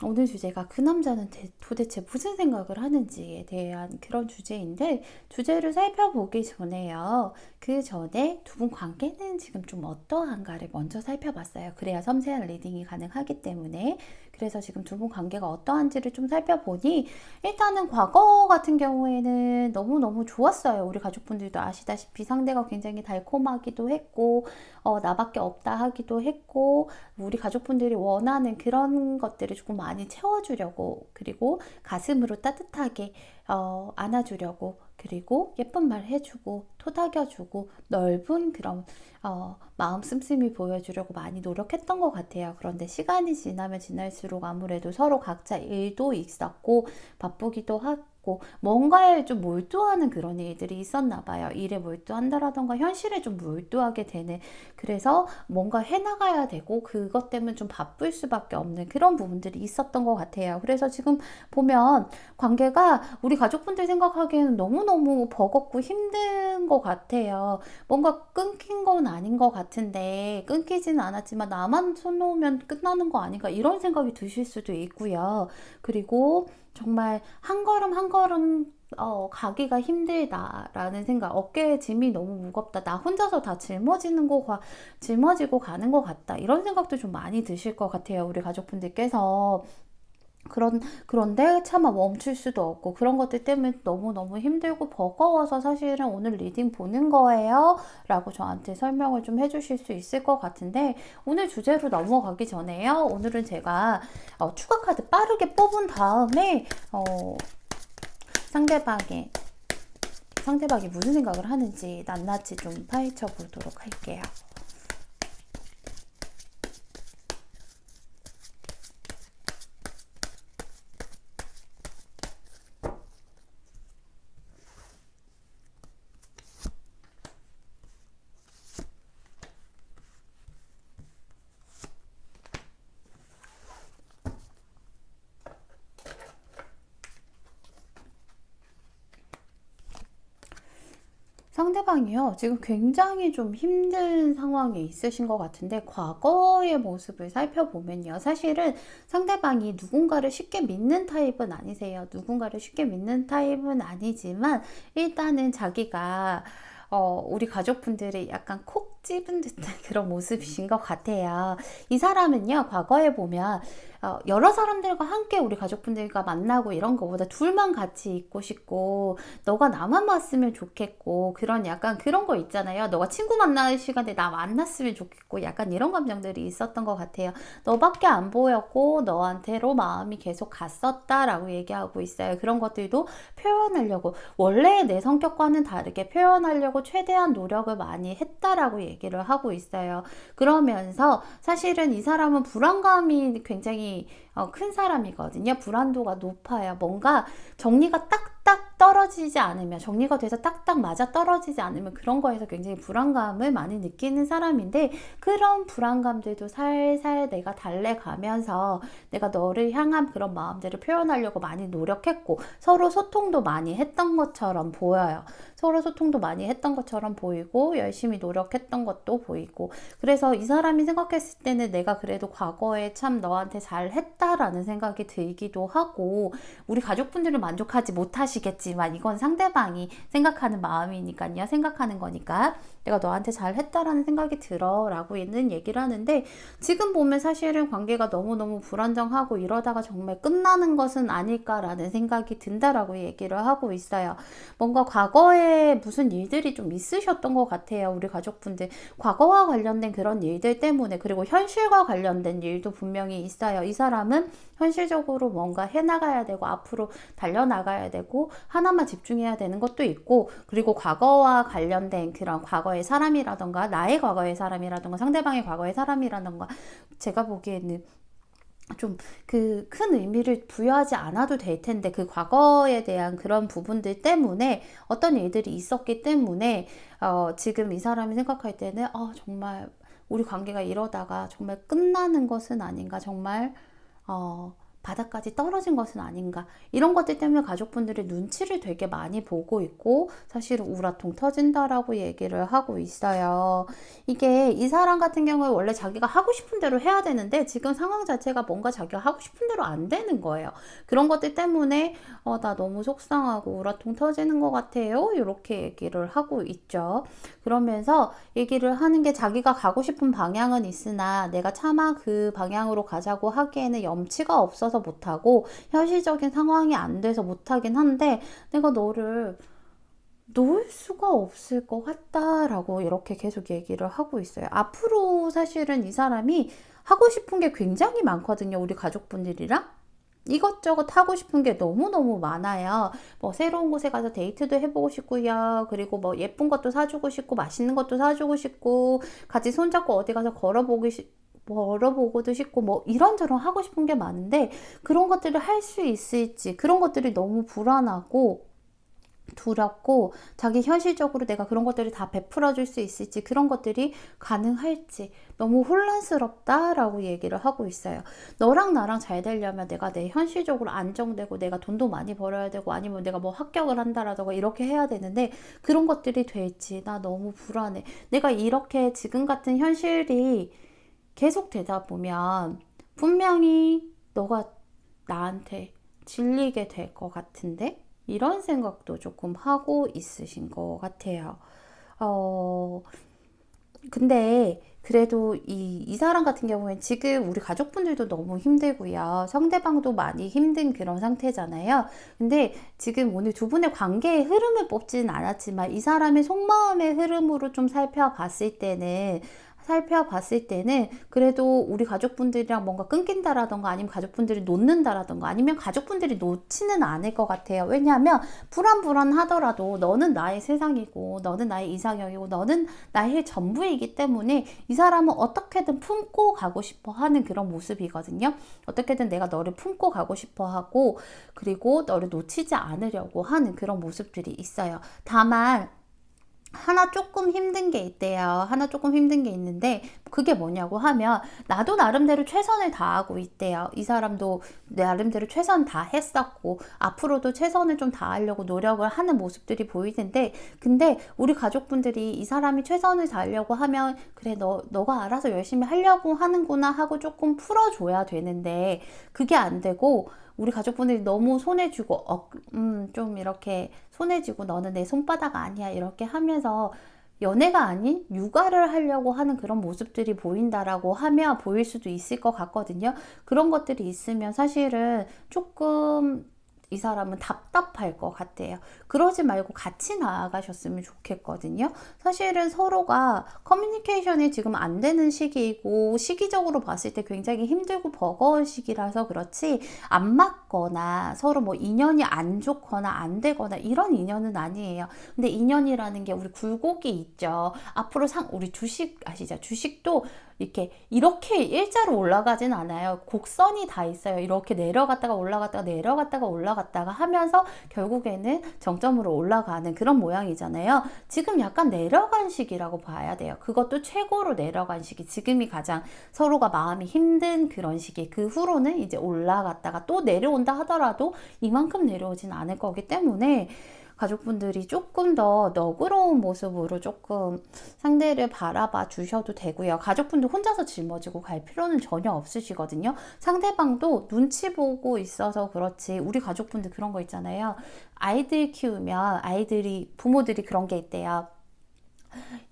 오늘 주제가 그 남자는 도대체 무슨 생각을 하는지에 대한 그런 주제인데, 주제를 살펴보기 전에요. 그 전에 두 분 관계는 지금 좀 어떠한가를 먼저 살펴봤어요. 그래야 섬세한 리딩이 가능하기 때문에. 그래서 지금 두 분 관계가 어떠한지를 좀 살펴보니, 일단은 과거 같은 경우에는 너무너무 좋았어요. 우리 가족분들도 아시다시피 상대가 굉장히 달콤하기도 했고, 나밖에 없다 하기도 했고, 우리 가족분들이 원하는 그런 것들을 조금 많이 채워주려고, 그리고 가슴으로 따뜻하게 안아주려고, 그리고 예쁜 말 해주고 토닥여주고 넓은 그런 마음 씀씀이 보여주려고 많이 노력했던 것 같아요. 그런데 시간이 지나면 지날수록 아무래도 서로 각자 일도 있었고 바쁘기도 하고 뭔가에 좀 몰두하는 그런 일들이 있었나 봐요. 일에 몰두한다라던가 현실에 좀 몰두하게 되는, 그래서 뭔가 해나가야 되고 그것 때문에 좀 바쁠 수밖에 없는 그런 부분들이 있었던 것 같아요. 그래서 지금 보면 관계가 우리 가족분들 생각하기에는 너무너무 버겁고 힘든 것 같아요. 뭔가 끊긴 건 아닌 것 같은데, 끊기지는 않았지만 나만 손 놓으면 끝나는 거 아닌가 이런 생각이 드실 수도 있고요. 그리고 정말 한 걸음 한 걸음 가기가 힘들다라는 생각, 어깨에 짐이 너무 무겁다, 나 혼자서 다 짊어지고 가는 것 같다, 이런 생각도 좀 많이 드실 것 같아요. 우리 가족분들께서. 그런데 차마 멈출 수도 없고 그런 것들 때문에 너무너무 힘들고 버거워서 사실은 오늘 리딩 보는 거예요 라고 저한테 설명을 좀 해주실 수 있을 것 같은데, 오늘 주제로 넘어가기 전에요, 오늘은 제가 추가 카드 빠르게 뽑은 다음에 상대방이 무슨 생각을 하는지 낱낱이 좀 파헤쳐 보도록 할게요. 상대방이요, 지금 굉장히 좀 힘든 상황에 있으신 것 같은데, 과거의 모습을 살펴보면요, 사실은 상대방이 누군가를 쉽게 믿는 타입은 아니세요. 누군가를 쉽게 믿는 타입은 아니지만, 일단은 자기가 우리 가족분들이 약간 콕 집은 듯한 그런 모습이신 것 같아요. 이 사람은요, 과거에 보면 여러 사람들과 함께 우리 가족분들과 만나고 이런 거보다 둘만 같이 있고 싶고, 너가 나만 봤으면 좋겠고, 그런 약간 그런 거 있잖아요. 너가 친구 만날 시간에 나 만났으면 좋겠고, 약간 이런 감정들이 있었던 것 같아요. 너밖에 안 보였고 너한테로 마음이 계속 갔었다라고 얘기하고 있어요. 그런 것들도 표현하려고, 원래 내 성격과는 다르게 표현하려고 최대한 노력을 많이 했다라고 얘기를 하고 있어요. 그러면서 사실은 이 사람은 불안감이 굉장히 큰 사람이거든요. 불안도가 높아요. 뭔가 정리가 딱딱 떨어지지 않으면, 정리가 돼서 딱딱 맞아 떨어지지 않으면 그런 거에서 굉장히 불안감을 많이 느끼는 사람인데, 그런 불안감들도 살살 내가 달래가면서 내가 너를 향한 그런 마음들을 표현하려고 많이 노력했고, 서로 소통도 많이 했던 것처럼 보여요. 서로 소통도 많이 했던 것처럼 보이고 열심히 노력했던 것도 보이고, 그래서 이 사람이 생각했을 때는 내가 그래도 과거에 참 너한테 잘했다라는 생각이 들기도 하고, 우리 가족분들은 만족하지 못하시겠지만 이건 상대방이 생각하는 마음이니까요. 생각하는 거니까 내가 너한테 잘했다라는 생각이 들어 라고 있는 얘기를 하는데, 지금 보면 사실은 관계가 너무너무 불안정하고 이러다가 정말 끝나는 것은 아닐까라는 생각이 든다라고 얘기를 하고 있어요. 뭔가 과거에 무슨 일들이 좀 있으셨던 것 같아요. 우리 가족분들 과거와 관련된 그런 일들 때문에, 그리고 현실과 관련된 일도 분명히 있어요. 이 사람은 현실적으로 뭔가 해나가야 되고 앞으로 달려나가야 되고 하나만 집중해야 되는 것도 있고, 그리고 과거와 관련된 그런 과거의 사람이라던가 나의 과거의 사람이라던가 상대방의 과거의 사람이라던가, 제가 보기에는 좀 그 큰 의미를 부여하지 않아도 될 텐데, 그 과거에 대한 그런 부분들 때문에 어떤 일들이 있었기 때문에 지금 이 사람이 생각할 때는 정말 우리 관계가 이러다가 정말 끝나는 것은 아닌가, 정말 바닥까지 떨어진 것은 아닌가, 이런 것들 때문에 가족분들이 눈치를 되게 많이 보고 있고 사실은 우라통 터진다라고 얘기를 하고 있어요. 이게 이 사람 같은 경우에 원래 자기가 하고 싶은 대로 해야 되는데 지금 상황 자체가 뭔가 자기가 하고 싶은 대로 안 되는 거예요. 그런 것들 때문에 나 너무 속상하고 우라통 터지는 것 같아요, 이렇게 얘기를 하고 있죠. 그러면서 얘기를 하는 게, 자기가 가고 싶은 방향은 있으나 내가 차마 그 방향으로 가자고 하기에는 염치가 없어서 못하고 현실적인 상황이 안 돼서 못하긴 한데, 내가 너를 놓을 수가 없을 것 같다라고 이렇게 계속 얘기를 하고 있어요. 앞으로 사실은 이 사람이 하고 싶은 게 굉장히 많거든요, 우리 가족분들이랑. 이것저것 하고 싶은 게 너무너무 많아요. 뭐 새로운 곳에 가서 데이트도 해보고 싶고요. 그리고 뭐 예쁜 것도 사주고 싶고 맛있는 것도 사주고 싶고 같이 손잡고 어디 가서 걸어보고도 싶고 뭐 이런저런 하고 싶은 게 많은데, 그런 것들을 할 수 있을지, 그런 것들이 너무 불안하고 두렵고, 자기 현실적으로 내가 그런 것들을 다 베풀어 줄 수 있을지, 그런 것들이 가능할지 너무 혼란스럽다라고 얘기를 하고 있어요. 너랑 나랑 잘 되려면 내가 내 현실적으로 안정되고 내가 돈도 많이 벌어야 되고, 아니면 내가 뭐 합격을 한다라던가 이렇게 해야 되는데, 그런 것들이 될지 나 너무 불안해. 내가 이렇게 지금 같은 현실이 계속 되다 보면 분명히 너가 나한테 질리게 될 것 같은데, 이런 생각도 조금 하고 있으신 것 같아요. 어, 근데 그래도 이 사람 같은 경우엔 지금 우리 가족분들도 너무 힘들고요. 상대방도 많이 힘든 그런 상태잖아요. 근데 지금 오늘 두 분의 관계의 흐름을 뽑지는 않았지만 이 사람의 속마음의 흐름으로 좀 살펴봤을 때는 그래도 우리 가족분들이랑 뭔가 끊긴다라던가, 아니면 가족분들이 놓는다라던가, 아니면 가족분들이 놓지는 않을 것 같아요. 왜냐하면 불안불안하더라도 너는 나의 세상이고 너는 나의 이상형이고 너는 나의 전부이기 때문에 이 사람은 어떻게든 품고 가고 싶어 하는 그런 모습이거든요. 어떻게든 내가 너를 품고 가고 싶어 하고, 그리고 너를 놓치지 않으려고 하는 그런 모습들이 있어요. 다만 하나 조금 힘든 게 있대요. 하나 조금 힘든 게 있는데, 그게 뭐냐고 하면 나도 나름대로 최선을 다하고 있대요. 이 사람도 나름대로 최선 다했었고 앞으로도 최선을 좀 다하려고 노력을 하는 모습들이 보이는데, 근데 우리 가족분들이 이 사람이 최선을 다하려고 하면 그래, 너가 알아서 열심히 하려고 하는구나 하고 조금 풀어줘야 되는데, 그게 안 되고 우리 가족분들이 너무 손에 쥐고 좀 이렇게 손에 쥐고 너는 내 손바닥 아니야 이렇게 하면서 연애가 아닌 육아를 하려고 하는 그런 모습들이 보인다라고 하면 보일 수도 있을 것 같거든요. 그런 것들이 있으면 사실은 조금 이 사람은 답답할 것 같아요. 그러지 말고 같이 나아가셨으면 좋겠거든요. 사실은 서로가 커뮤니케이션이 지금 안 되는 시기이고, 시기적으로 봤을 때 굉장히 힘들고 버거운 시기라서 그렇지, 안 맞거나 서로 뭐 인연이 안 좋거나 안 되거나 이런 인연은 아니에요. 근데 인연이라는 게 우리 굴곡이 있죠. 앞으로 우리 주식 아시죠? 주식도 이렇게 일자로 올라가진 않아요. 곡선이 다 있어요. 이렇게 내려갔다가 올라갔다가 내려갔다가 올라갔다가 하면서 결국에는 정점으로 올라가는 그런 모양이잖아요. 지금 약간 내려간 시기라고 봐야 돼요. 그것도 최고로 내려간 시기. 지금이 가장 서로가 마음이 힘든 그런 시기. 그 후로는 이제 올라갔다가 또 내려온다 하더라도 이만큼 내려오진 않을 거기 때문에 가족분들이 조금 더 너그러운 모습으로 조금 상대를 바라봐 주셔도 되고요. 가족분들 혼자서 짊어지고 갈 필요는 전혀 없으시거든요. 상대방도 눈치 보고 있어서 그렇지, 우리 가족분들 그런 거 있잖아요. 아이들 키우면 부모들이 그런 게 있대요.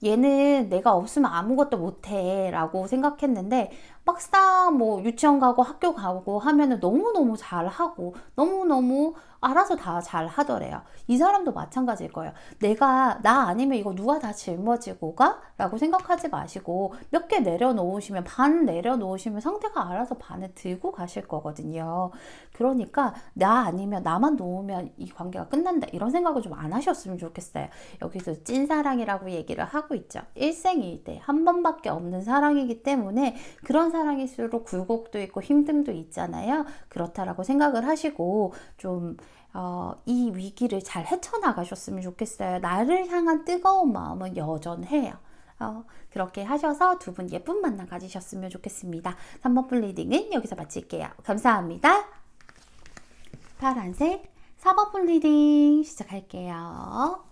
얘는 내가 없으면 아무것도 못해 라고 생각했는데, 막상 뭐 유치원 가고 학교 가고 하면은 너무너무 잘하고 너무너무 알아서 다 잘하더래요. 이 사람도 마찬가지일 거예요. 나 아니면 이거 누가 다 짊어지고 가? 라고 생각하지 마시고 몇 개 내려놓으시면, 반 내려놓으시면 상대가 알아서 반을 들고 가실 거거든요. 그러니까 나 아니면 나만 놓으면 이 관계가 끝난다, 이런 생각을 좀 안 하셨으면 좋겠어요. 여기서 찐사랑이라고 얘기를 하고 있죠. 일생일대 한 번밖에 없는 사랑이기 때문에 그런 진정한 사랑일수록 굴곡도 있고 힘듦도 있잖아요. 그렇다라고 생각을 하시고 좀 이 위기를 잘 헤쳐나가셨으면 좋겠어요. 나를 향한 뜨거운 마음은 여전해요. 그렇게 하셔서 두 분 예쁜 만남 가지셨으면 좋겠습니다. 3번 분 리딩은 여기서 마칠게요. 감사합니다. 파란색 4번 분 리딩 시작할게요.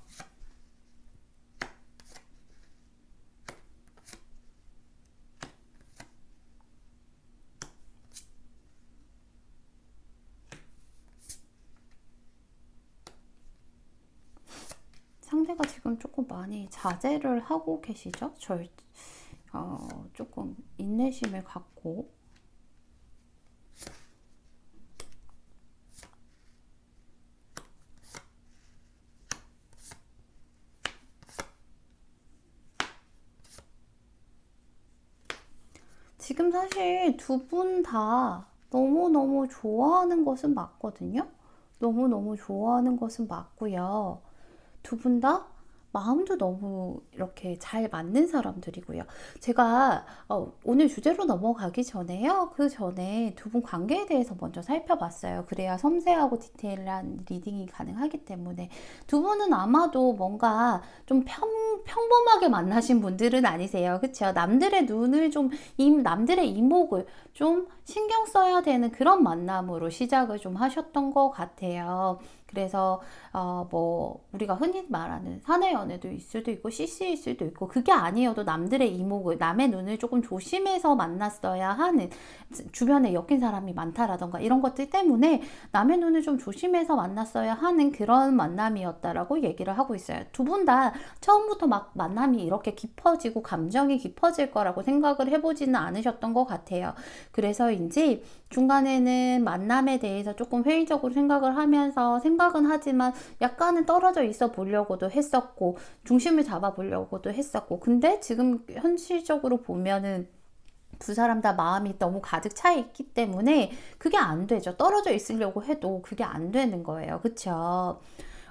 상대가 지금 조금 많이 자제를 하고 계시죠? 조금 인내심을 갖고. 지금 사실 두 분 다 너무너무 좋아하는 것은 맞거든요? 너무너무 좋아하는 것은 맞고요. 두 분 다 마음도 너무 이렇게 잘 맞는 사람들이고요. 제가 오늘 주제로 넘어가기 전에요. 그 전에 두 분 관계에 대해서 먼저 살펴봤어요. 그래야 섬세하고 디테일한 리딩이 가능하기 때문에 두 분은 아마도 뭔가 좀 평범하게 만나신 분들은 아니세요. 그쵸? 남들의 눈을 좀, 남들의 이목을 좀 신경 써야 되는 그런 만남으로 시작을 좀 하셨던 것 같아요. 그래서 뭐 우리가 흔히 말하는 사내 연애도 있을 수도 있고 CC일 수도 있고, 그게 아니어도 남들의 이목을, 남의 눈을 조금 조심해서 만났어야 하는, 주변에 엮인 사람이 많다라던가 이런 것들 때문에 남의 눈을 좀 조심해서 만났어야 하는 그런 만남이었다라고 얘기를 하고 있어요. 두 분 다 처음부터 막 만남이 이렇게 깊어지고 감정이 깊어질 거라고 생각을 해보지는 않으셨던 것 같아요. 그래서인지 중간에는 만남에 대해서 조금 회의적으로 생각을 하면서, 생각은 하지만 약간은 떨어져 있어 보려고도 했었고, 중심을 잡아 보려고도 했었고, 근데 지금 현실적으로 보면은 두 사람 다 마음이 너무 가득 차 있기 때문에 그게 안 되죠. 떨어져 있으려고 해도 그게 안 되는 거예요. 그쵸?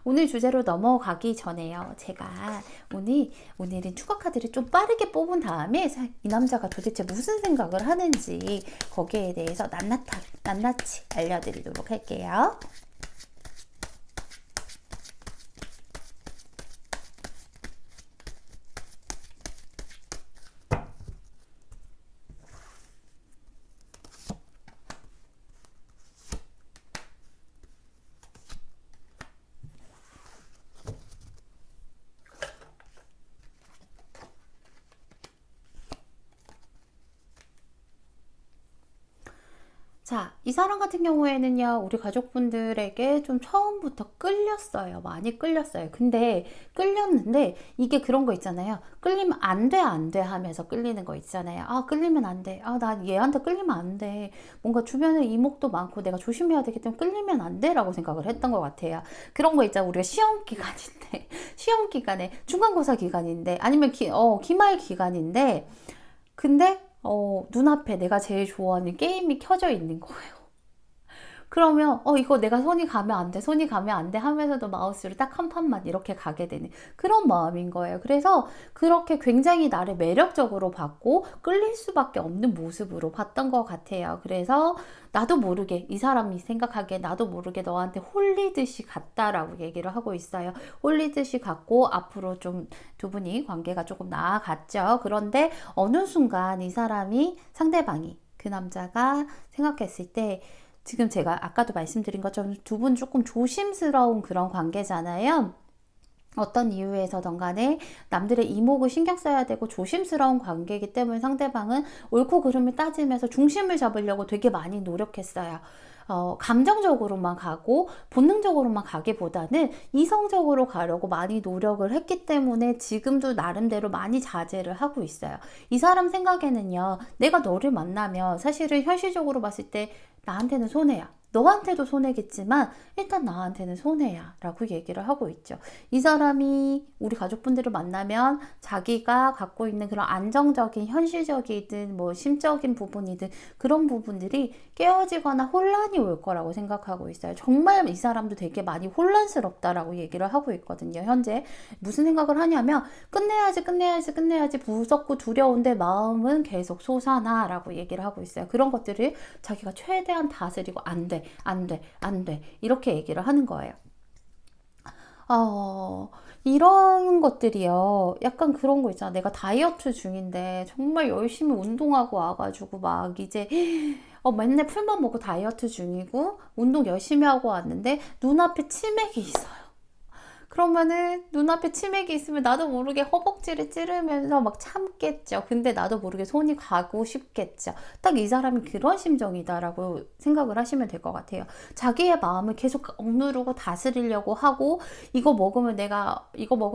오늘 주제로 넘어가기 전에요. 제가 오늘은 추가 카드를 좀 빠르게 뽑은 다음에 이 남자가 도대체 무슨 생각을 하는지 거기에 대해서 낱낱이 알려드리도록 할게요. 자, 이 사람 같은 경우에는요, 우리 가족분들에게 좀 처음부터 끌렸어요. 많이 끌렸어요. 근데 끌렸는데 이게 그런 거 있잖아요. 끌리면 안 돼, 안 돼 하면서 끌리는 거 있잖아요. 아, 끌리면 안 돼. 아, 난 얘한테 끌리면 안 돼. 뭔가 주변에 이목도 많고 내가 조심해야 되기 때문에 끌리면 안 돼라고 생각을 했던 것 같아요. 그런 거 있잖아요. 우리가 시험 기간인데, 시험 기간에, 중간고사 기간인데, 아니면 기말 기간인데, 근데 눈앞에 내가 제일 좋아하는 게임이 켜져 있는 거예요. 그러면 이거 내가 손이 가면 안 돼, 손이 가면 안 돼 하면서도 마우스를 딱 한 판만 이렇게 가게 되는 그런 마음인 거예요. 그래서 그렇게 굉장히 나를 매력적으로 봤고 끌릴 수밖에 없는 모습으로 봤던 것 같아요. 그래서 나도 모르게, 이 사람이 생각하기에 나도 모르게 너한테 홀리듯이 갔다라고 얘기를 하고 있어요. 홀리듯이 갔고 앞으로 좀 두 분이 관계가 조금 나아갔죠. 그런데 어느 순간 이 사람이, 상대방이, 그 남자가 생각했을 때, 지금 제가 아까도 말씀드린 것처럼 두 분 조금 조심스러운 그런 관계잖아요. 어떤 이유에서든 간에 남들의 이목을 신경 써야 되고 조심스러운 관계이기 때문에 상대방은 옳고 그름을 따지면서 중심을 잡으려고 되게 많이 노력했어요. 감정적으로만 가고 본능적으로만 가기보다는 이성적으로 가려고 많이 노력을 했기 때문에 지금도 나름대로 많이 자제를 하고 있어요. 이 사람 생각에는요, 내가 너를 만나면 사실은 현실적으로 봤을 때 나한테는 손해야. 너한테도 손해겠지만 일단 나한테는 손해야 라고 얘기를 하고 있죠. 이 사람이 우리 가족분들을 만나면 자기가 갖고 있는 그런 안정적인 현실적이든 뭐 심적인 부분이든 그런 부분들이 깨어지거나 혼란이 올 거라고 생각하고 있어요. 정말 이 사람도 되게 많이 혼란스럽다라고 얘기를 하고 있거든요. 현재 무슨 생각을 하냐면 끝내야지 무섭고 두려운데 마음은 계속 솟아나라고 얘기를 하고 있어요. 그런 것들을 자기가 최대한 다스리고 안 돼. 이렇게 얘기를 하는 거예요. 이런 것들이요. 약간 그런 거 있잖아. 내가 다이어트 중인데 정말 열심히 운동하고 와가지고 막 이제 맨날 풀만 먹고 다이어트 중이고 운동 열심히 하고 왔는데 눈앞에 치맥이 있어요. 그러면은 눈앞에 치맥이 있으면 나도 모르게 허벅지를 찌르면서 막 참겠죠. 근데 나도 모르게 손이 가고 싶겠죠. 딱 이 사람이 그런 심정이다라고 생각을 하시면 될 것 같아요. 자기의 마음을 계속 억누르고 다스리려고 하고 이거 먹은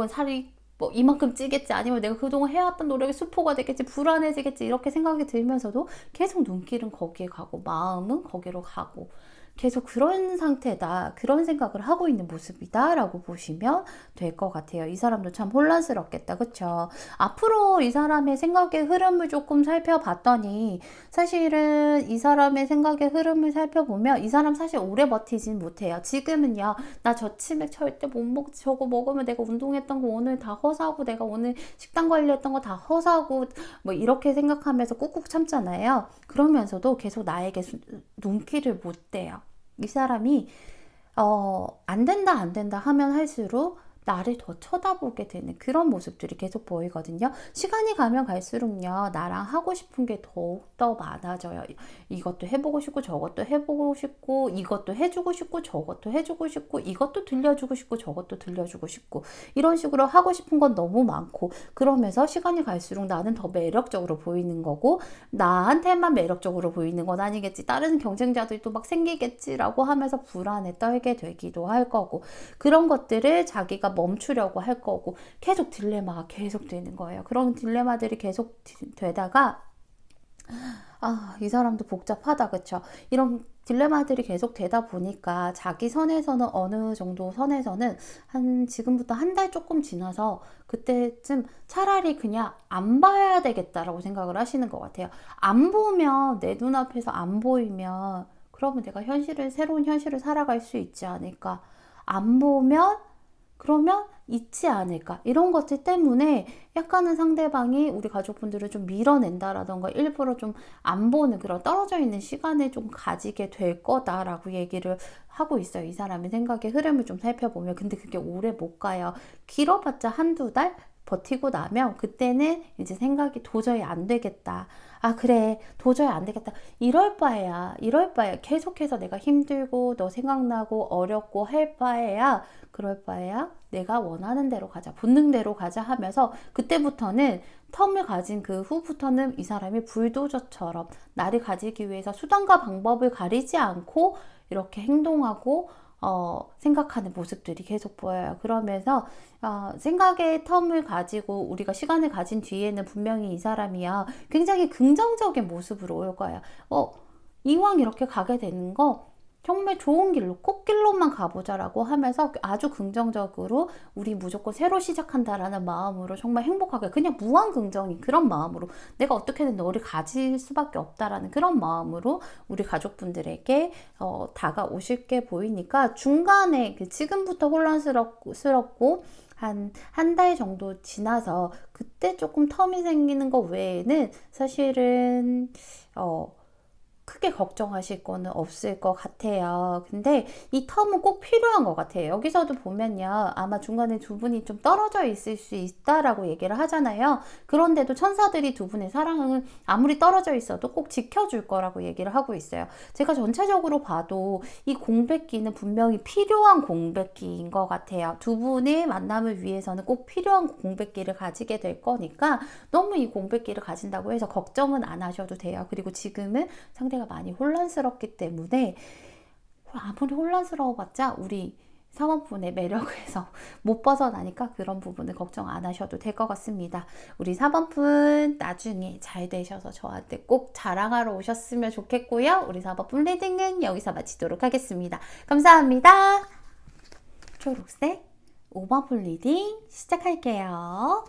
살이 뭐 이만큼 찌겠지 아니면 내가 그동안 해왔던 노력이 수포가 되겠지 불안해지겠지 이렇게 생각이 들면서도 계속 눈길은 거기에 가고 마음은 거기로 가고 계속 그런 상태다. 그런 생각을 하고 있는 모습이다. 라고 보시면 될 것 같아요. 이 사람도 참 혼란스럽겠다. 그쵸? 앞으로 이 사람의 생각의 흐름을 조금 살펴봤더니 사실은 이 사람의 생각의 흐름을 살펴보면 이 사람 사실 오래 버티진 못해요. 지금은요. 나 저 치맥 절대 못 먹지. 저거 먹으면 내가 운동했던 거 오늘 다 허사고 내가 오늘 식단 관리했던 거 다 허사고 뭐 이렇게 생각하면서 꾹꾹 참잖아요. 그러면서도 계속 나에게 눈길을 못 떼요. 이 사람이 안 된다 하면 할수록 나를 더 쳐다보게 되는 그런 모습들이 계속 보이거든요. 시간이 가면 갈수록요, 나랑 하고 싶은 게 더욱더 많아져요. 이것도 해보고 싶고, 저것도 해보고 싶고, 이것도 해주고 싶고, 저것도 해주고 싶고, 이것도 들려주고 싶고, 저것도 들려주고 싶고, 이런 식으로 하고 싶은 건 너무 많고, 그러면서 시간이 갈수록 나는 더 매력적으로 보이는 거고, 나한테만 매력적으로 보이는 건 아니겠지. 다른 경쟁자들도 막 생기겠지라고 하면서 불안에 떨게 되기도 할 거고, 그런 것들을 자기가 멈추려고 할 거고 계속 딜레마가 계속 되는 거예요. 그런 딜레마들이 계속 되다가 이 사람도 복잡하다 그쵸? 이런 딜레마들이 계속 되다 보니까 자기 선에서는 어느 정도 선에서는 한 지금부터 한 달 조금 지나서 그때쯤 차라리 그냥 안 봐야 되겠다라고 생각을 하시는 것 같아요. 안 보면 내 눈앞에서 안 보이면 그러면 내가 새로운 현실을 살아갈 수 있지 않을까. 안 보면 그러면 있지 않을까 이런 것들 때문에 약간은 상대방이 우리 가족분들을 좀 밀어낸다라던가 일부러 좀 안 보는 그런 떨어져 있는 시간을 좀 가지게 될 거다라고 얘기를 하고 있어요. 이 사람의 생각의 흐름을 좀 살펴보면 근데 그게 오래 못 가요. 길어봤자 한두 달 버티고 나면 그때는 이제 생각이 도저히 안 되겠다. 그래 도저히 안 되겠다. 이럴 바에야 계속해서 내가 힘들고 너 생각나고 어렵고 할 바에야 그럴 바에야 내가 원하는 대로 가자 본능대로 가자 하면서 그때부터는 텀을 가진 그 후부터는 이 사람이 불도저처럼 나를 가지기 위해서 수단과 방법을 가리지 않고 이렇게 행동하고 생각하는 모습들이 계속 보여요. 그러면서 생각의 텀을 가지고 우리가 시간을 가진 뒤에는 분명히 이 사람이야 굉장히 긍정적인 모습으로 올 거예요. 이왕 이렇게 가게 되는 거 정말 좋은 길로 꽃길로만 가보자라고 하면서 아주 긍정적으로 우리 무조건 새로 시작한다라는 마음으로 정말 행복하게 그냥 무한 긍정인 그런 마음으로 내가 어떻게든 너를 가질 수밖에 없다라는 그런 마음으로 우리 가족분들에게 다가오실 게 보이니까 중간에 지금부터 혼란스럽고 한 달 정도 지나서 그때 조금 텀이 생기는 거 외에는 사실은 크게 걱정하실 거는 없을 것 같아요. 근데 이 텀은 꼭 필요한 것 같아요. 여기서도 보면요. 아마 중간에 두 분이 좀 떨어져 있을 수 있다라고 얘기를 하잖아요. 그런데도 천사들이 두 분의 사랑은 아무리 떨어져 있어도 꼭 지켜줄 거라고 얘기를 하고 있어요. 제가 전체적으로 봐도 이 공백기는 분명히 필요한 공백기인 것 같아요. 두 분의 만남을 위해서는 꼭 필요한 공백기를 가지게 될 거니까 너무 이 공백기를 가진다고 해서 걱정은 안 하셔도 돼요. 그리고 지금은 상대가 많이 혼란스럽기 때문에 아무리 혼란스러워봤자 우리 사원분의 매력에서 못 벗어나니까 그런 부분을 걱정 안 하셔도 될 것 같습니다. 우리 사번분 나중에 잘 되셔서 저한테 꼭 자랑하러 오셨으면 좋겠고요. 우리 사번분 리딩은 여기서 마치도록 하겠습니다. 감사합니다. 초록색 5번분 리딩 시작할게요.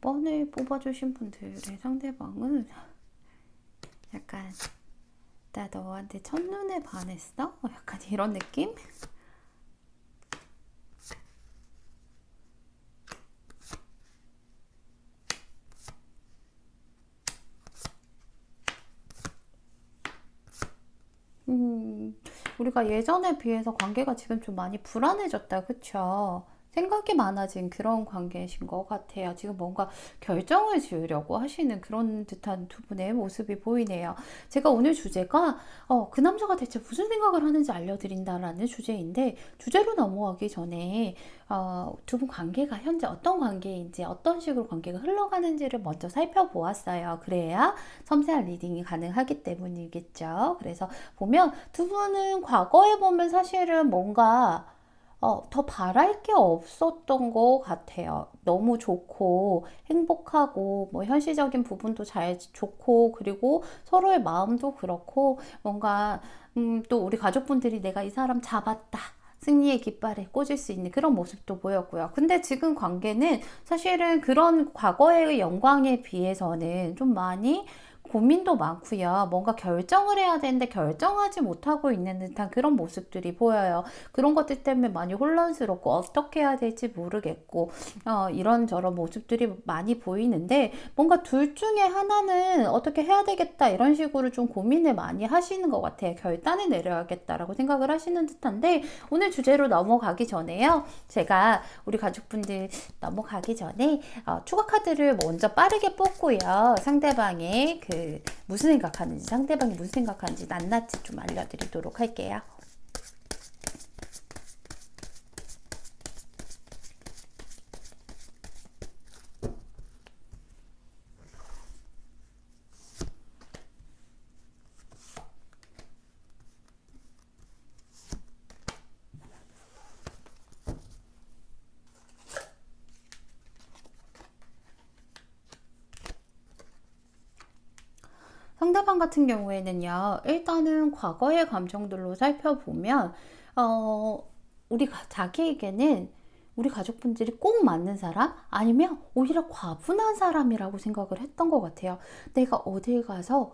5번을 뽑아주신 분들의 상대방은 약간 나 너한테 첫눈에 반했어? 약간 이런 느낌? 우리가 예전에 비해서 관계가 지금 좀 많이 불안해졌다, 그쵸? 생각이 많아진 그런 관계이신 것 같아요. 지금 뭔가 결정을 지으려고 하시는 그런 듯한 두 분의 모습이 보이네요. 제가 오늘 주제가 그 남자가 대체 무슨 생각을 하는지 알려드린다라는 주제인데, 주제로 넘어가기 전에 두 분 관계가 현재 어떤 관계인지, 어떤 식으로 관계가 흘러가는지를 먼저 살펴보았어요. 그래야 섬세한 리딩이 가능하기 때문이겠죠. 그래서 보면 두 분은 과거에 보면 사실은 뭔가 더 바랄 게 없었던 것 같아요. 너무 좋고 행복하고 뭐 현실적인 부분도 잘 좋고, 그리고 서로의 마음도 그렇고, 뭔가 또 우리 가족분들이 내가 이 사람 잡았다, 승리의 깃발에 꽂을 수 있는 그런 모습도 보였고요. 근데 지금 관계는 사실은 그런 과거의 영광에 비해서는 좀 많이 고민도 많고요. 뭔가 결정을 해야 되는데 결정하지 못하고 있는 듯한 그런 모습들이 보여요. 그런 것들 때문에 많이 혼란스럽고 어떻게 해야 될지 모르겠고 이런저런 모습들이 많이 보이는데, 뭔가 둘 중에 하나는 어떻게 해야 되겠다 이런 식으로 좀 고민을 많이 하시는 것 같아요. 결단을 내려야겠다라고 생각을 하시는 듯한데, 오늘 주제로 넘어가기 전에요. 제가 우리 가족분들 넘어가기 전에 추가 카드를 먼저 빠르게 뽑고요. 상대방의 무슨 생각하는지, 상대방이 무슨 생각하는지 낱낱이 좀 알려드리도록 할게요. 상대방 같은 경우에는요, 일단은 과거의 감정들로 살펴보면, 자기에게는 우리 가족분들이 꼭 맞는 사람? 아니면 오히려 과분한 사람이라고 생각을 했던 것 같아요. 내가 어딜 가서,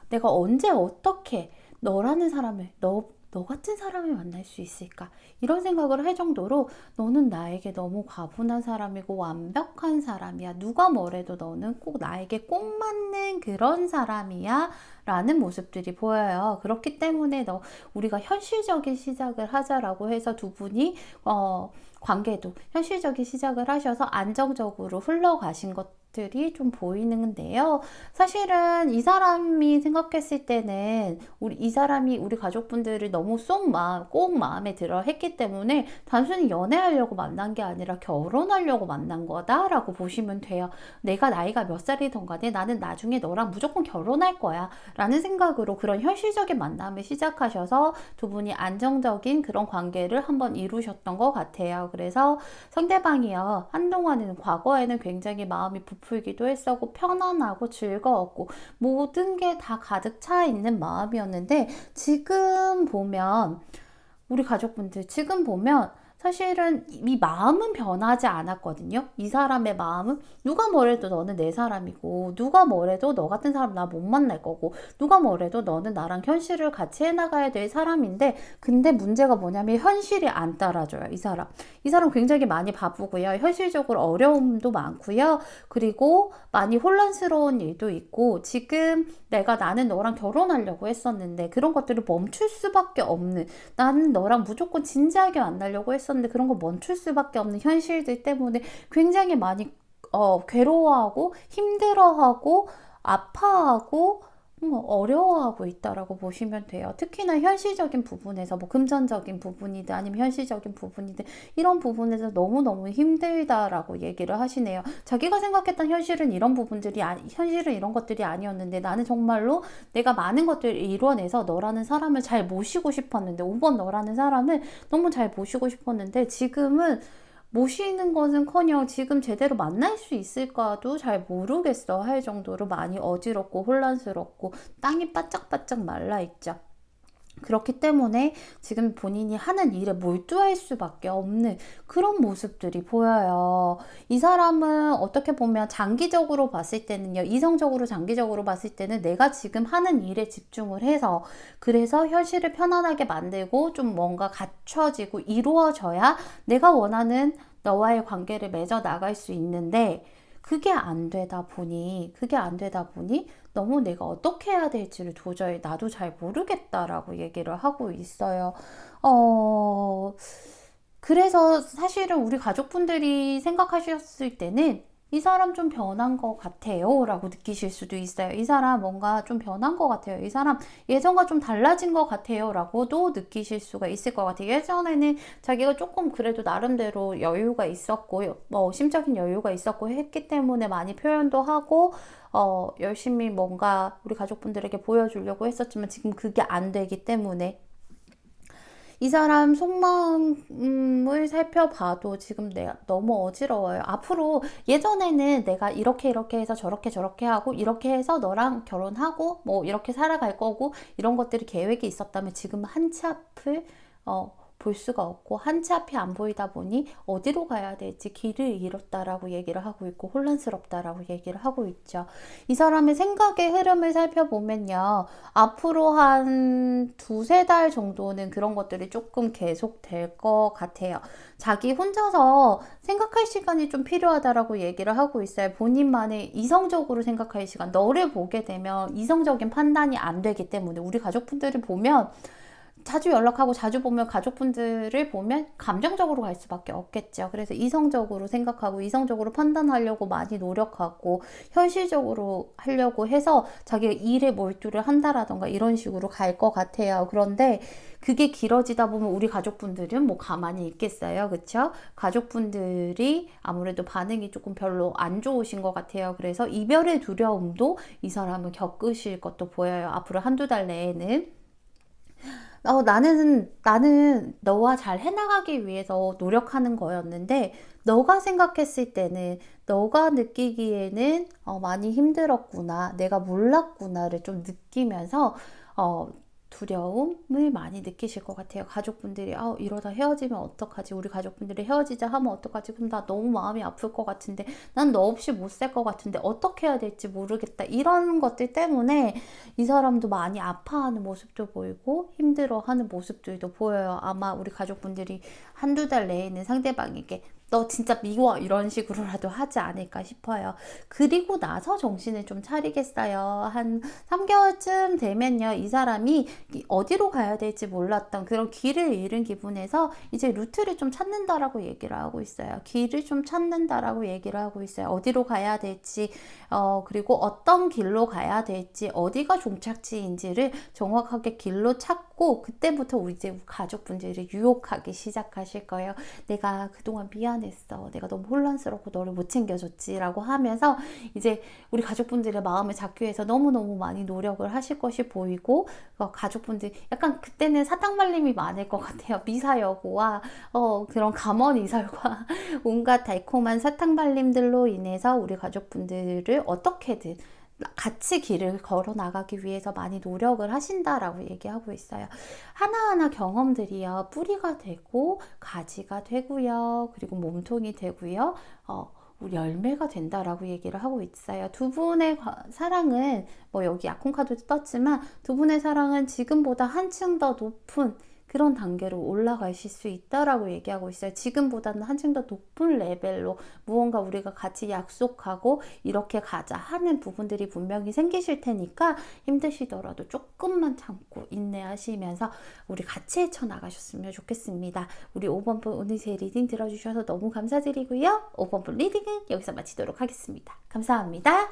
내가 언제 어떻게 너라는 사람을, 너 같은 사람을 만날 수 있을까? 이런 생각을 할 정도로 너는 나에게 너무 과분한 사람이고 완벽한 사람이야. 누가 뭐래도 너는 꼭 나에게 꼭 맞는 그런 사람이야. 라는 모습들이 보여요. 그렇기 때문에 우리가 현실적인 시작을 하자라고 해서 두 분이 관계도 현실적인 시작을 하셔서 안정적으로 흘러가신 것들이 좀 보이는데요. 사실은 이 사람이 생각했을 때는 이 사람이 우리 가족분들을 너무 꼭 마음에 들어 했기 때문에 단순히 연애하려고 만난 게 아니라 결혼하려고 만난 거다라고 보시면 돼요. 내가 나이가 몇 살이든 간에 나는 나중에 너랑 무조건 결혼할 거야 라는 생각으로 그런 현실적인 만남을 시작하셔서 두 분이 안정적인 그런 관계를 한번 이루셨던 것 같아요. 그래서 상대방이요, 한동안에는, 과거에는 굉장히 마음이 부풀기도 했었고 편안하고 즐거웠고 모든 게 다 가득 차 있는 마음이었는데, 우리 가족분들 지금 보면 사실은 이 마음은 변하지 않았거든요. 이 사람의 마음은 누가 뭐래도 너는 내 사람이고, 누가 뭐래도 너 같은 사람 나 못 만날 거고, 누가 뭐래도 너는 나랑 현실을 같이 해나가야 될 사람인데, 근데 문제가 뭐냐면 현실이 안 따라줘요. 이 사람 굉장히 많이 바쁘고요. 현실적으로 어려움도 많고요. 그리고 많이 혼란스러운 일도 있고, 지금 나는 너랑 결혼하려고 했었는데 그런 것들을 멈출 수밖에 없는, 나는 너랑 무조건 진지하게 만나려고 했었는데 그런 거 멈출 수밖에 없는 현실들 때문에 굉장히 많이 괴로워하고 힘들어하고 아파하고 어려워하고 있다라고 보시면 돼요. 특히나 현실적인 부분에서 뭐 금전적인 부분이든 아니면 현실적인 부분이든 이런 부분에서 너무너무 힘들다라고 얘기를 하시네요. 자기가 생각했던 현실은 이런 부분들이 현실은 이런 것들이 아니었는데 나는 정말로 내가 많은 것들을 이뤄내서 너라는 사람을 잘 모시고 싶었는데 5번 너라는 사람을 너무 잘 모시고 싶었는데 지금은 모시는 것은커녕 지금 제대로 만날 수 있을까도 잘 모르겠어 할 정도로 많이 어지럽고 혼란스럽고 땅이 바짝바짝 말라있죠. 그렇기 때문에 지금 본인이 하는 일에 몰두할 수밖에 없는 그런 모습들이 보여요. 이 사람은 어떻게 보면 장기적으로 봤을 때는요, 이성적으로 장기적으로 봤을 때는 내가 지금 하는 일에 집중을 해서 그래서 현실을 편안하게 만들고 좀 뭔가 갖춰지고 이루어져야 내가 원하는 너와의 관계를 맺어 나갈 수 있는데 그게 안 되다 보니 너무 내가 어떻게 해야 될지를 도저히 나도 잘 모르겠다라고 얘기를 하고 있어요. 그래서 사실은 우리 가족분들이 생각하셨을 때는 이 사람 좀 변한 것 같아요 라고 느끼실 수도 있어요. 이 사람 뭔가 좀 변한 것 같아요. 이 사람 예전과 좀 달라진 것 같아요 라고도 느끼실 수가 있을 것 같아요. 예전에는 자기가 조금 그래도 나름대로 여유가 있었고 뭐 심적인 여유가 있었고 했기 때문에 많이 표현도 하고 열심히 뭔가 우리 가족분들에게 보여주려고 했었지만 지금 그게 안 되기 때문에 이 사람 속마음을 살펴봐도 지금 내가 너무 어지러워요. 앞으로 예전에는 내가 이렇게 해서 저렇게 하고 이렇게 해서 너랑 결혼하고 뭐 이렇게 살아갈 거고 이런 것들이 계획이 있었다면 지금 한 치 앞을 볼 수가 없고 한 치 앞이 안 보이다 보니 어디로 가야 될지 길을 잃었다라고 얘기를 하고 있고 혼란스럽다라고 얘기를 하고 있죠. 이 사람의 생각의 흐름을 살펴보면요. 앞으로 한 두세 달 정도는 그런 것들이 조금 계속될 것 같아요. 자기 혼자서 생각할 시간이 좀 필요하다라고 얘기를 하고 있어요. 본인만의 이성적으로 생각할 시간. 너를 보게 되면 이성적인 판단이 안 되기 때문에 우리 가족분들을 보면 자주 연락하고 자주 보면 가족분들을 보면 감정적으로 갈 수밖에 없겠죠. 그래서 이성적으로 생각하고 이성적으로 판단하려고 많이 노력하고 현실적으로 하려고 해서 자기가 일에 몰두를 한다라던가 이런 식으로 갈 것 같아요. 그런데 그게 길어지다 보면 우리 가족분들은 뭐 가만히 있겠어요. 그쵸? 가족분들이 아무래도 반응이 조금 별로 안 좋으신 것 같아요. 그래서 이별의 두려움도 이 사람은 겪으실 것도 보여요. 앞으로 한두 달 내에는. 나는 너와 잘 해나가기 위해서 노력하는 거였는데, 너가 생각했을 때는, 너가 느끼기에는 많이 힘들었구나, 내가 몰랐구나를 좀 느끼면서, 두려움을 많이 느끼실 것 같아요. 가족분들이 이러다 헤어지면 어떡하지? 우리 가족분들이 헤어지자 하면 어떡하지? 그럼 나 너무 마음이 아플 것 같은데 난 너 없이 못 살 것 같은데 어떻게 해야 될지 모르겠다. 이런 것들 때문에 이 사람도 많이 아파하는 모습도 보이고 힘들어하는 모습들도 보여요. 아마 우리 가족분들이 한두 달 내에는 상대방에게 너 진짜 미워 이런 식으로라도 하지 않을까 싶어요. 그리고 나서 정신을 좀 차리겠어요. 한 3개월쯤 되면요, 이 사람이 어디로 가야 될지 몰랐던 그런 길을 잃은 기분에서 이제 루트를 좀 찾는다라고 얘기를 하고 있어요. 길을 좀 찾는다라고 얘기를 하고 있어요. 어디로 가야 될지, 그리고 어떤 길로 가야 될지, 어디가 종착지인지를 정확하게 길로 찾고 그때부터 우리 이제 가족분들이 유혹하기 시작하실 거예요. 내가 그동안 미안했어. 내가 너무 혼란스럽고 너를 못 챙겨줬지. 라고 하면서 이제 우리 가족분들의 마음을 잡기 위해서 너무너무 많이 노력을 하실 것이 보이고, 가족분들 약간 그때는 사탕발림이 많을 것 같아요. 미사여구와 그런 감언이설과 온갖 달콤한 사탕발림들로 인해서 우리 가족분들을 어떻게든 같이 길을 걸어 나가기 위해서 많이 노력을 하신다라고 얘기하고 있어요. 하나하나 경험들이요, 뿌리가 되고 가지가 되고요, 그리고 몸통이 되고요, 열매가 된다라고 얘기를 하고 있어요. 두 분의 사랑은 뭐 여기 아콘카드도 떴지만 두 분의 사랑은 지금보다 한층 더 높은 그런 단계로 올라가실 수 있다라고 얘기하고 있어요. 지금보다는 한층 더 높은 레벨로 무언가 우리가 같이 약속하고 이렇게 가자 하는 부분들이 분명히 생기실 테니까 힘드시더라도 조금만 참고 인내하시면서 우리 같이 헤쳐나가셨으면 좋겠습니다. 우리 5번분 오늘 제 리딩 들어주셔서 너무 감사드리고요. 5번분 리딩은 여기서 마치도록 하겠습니다. 감사합니다.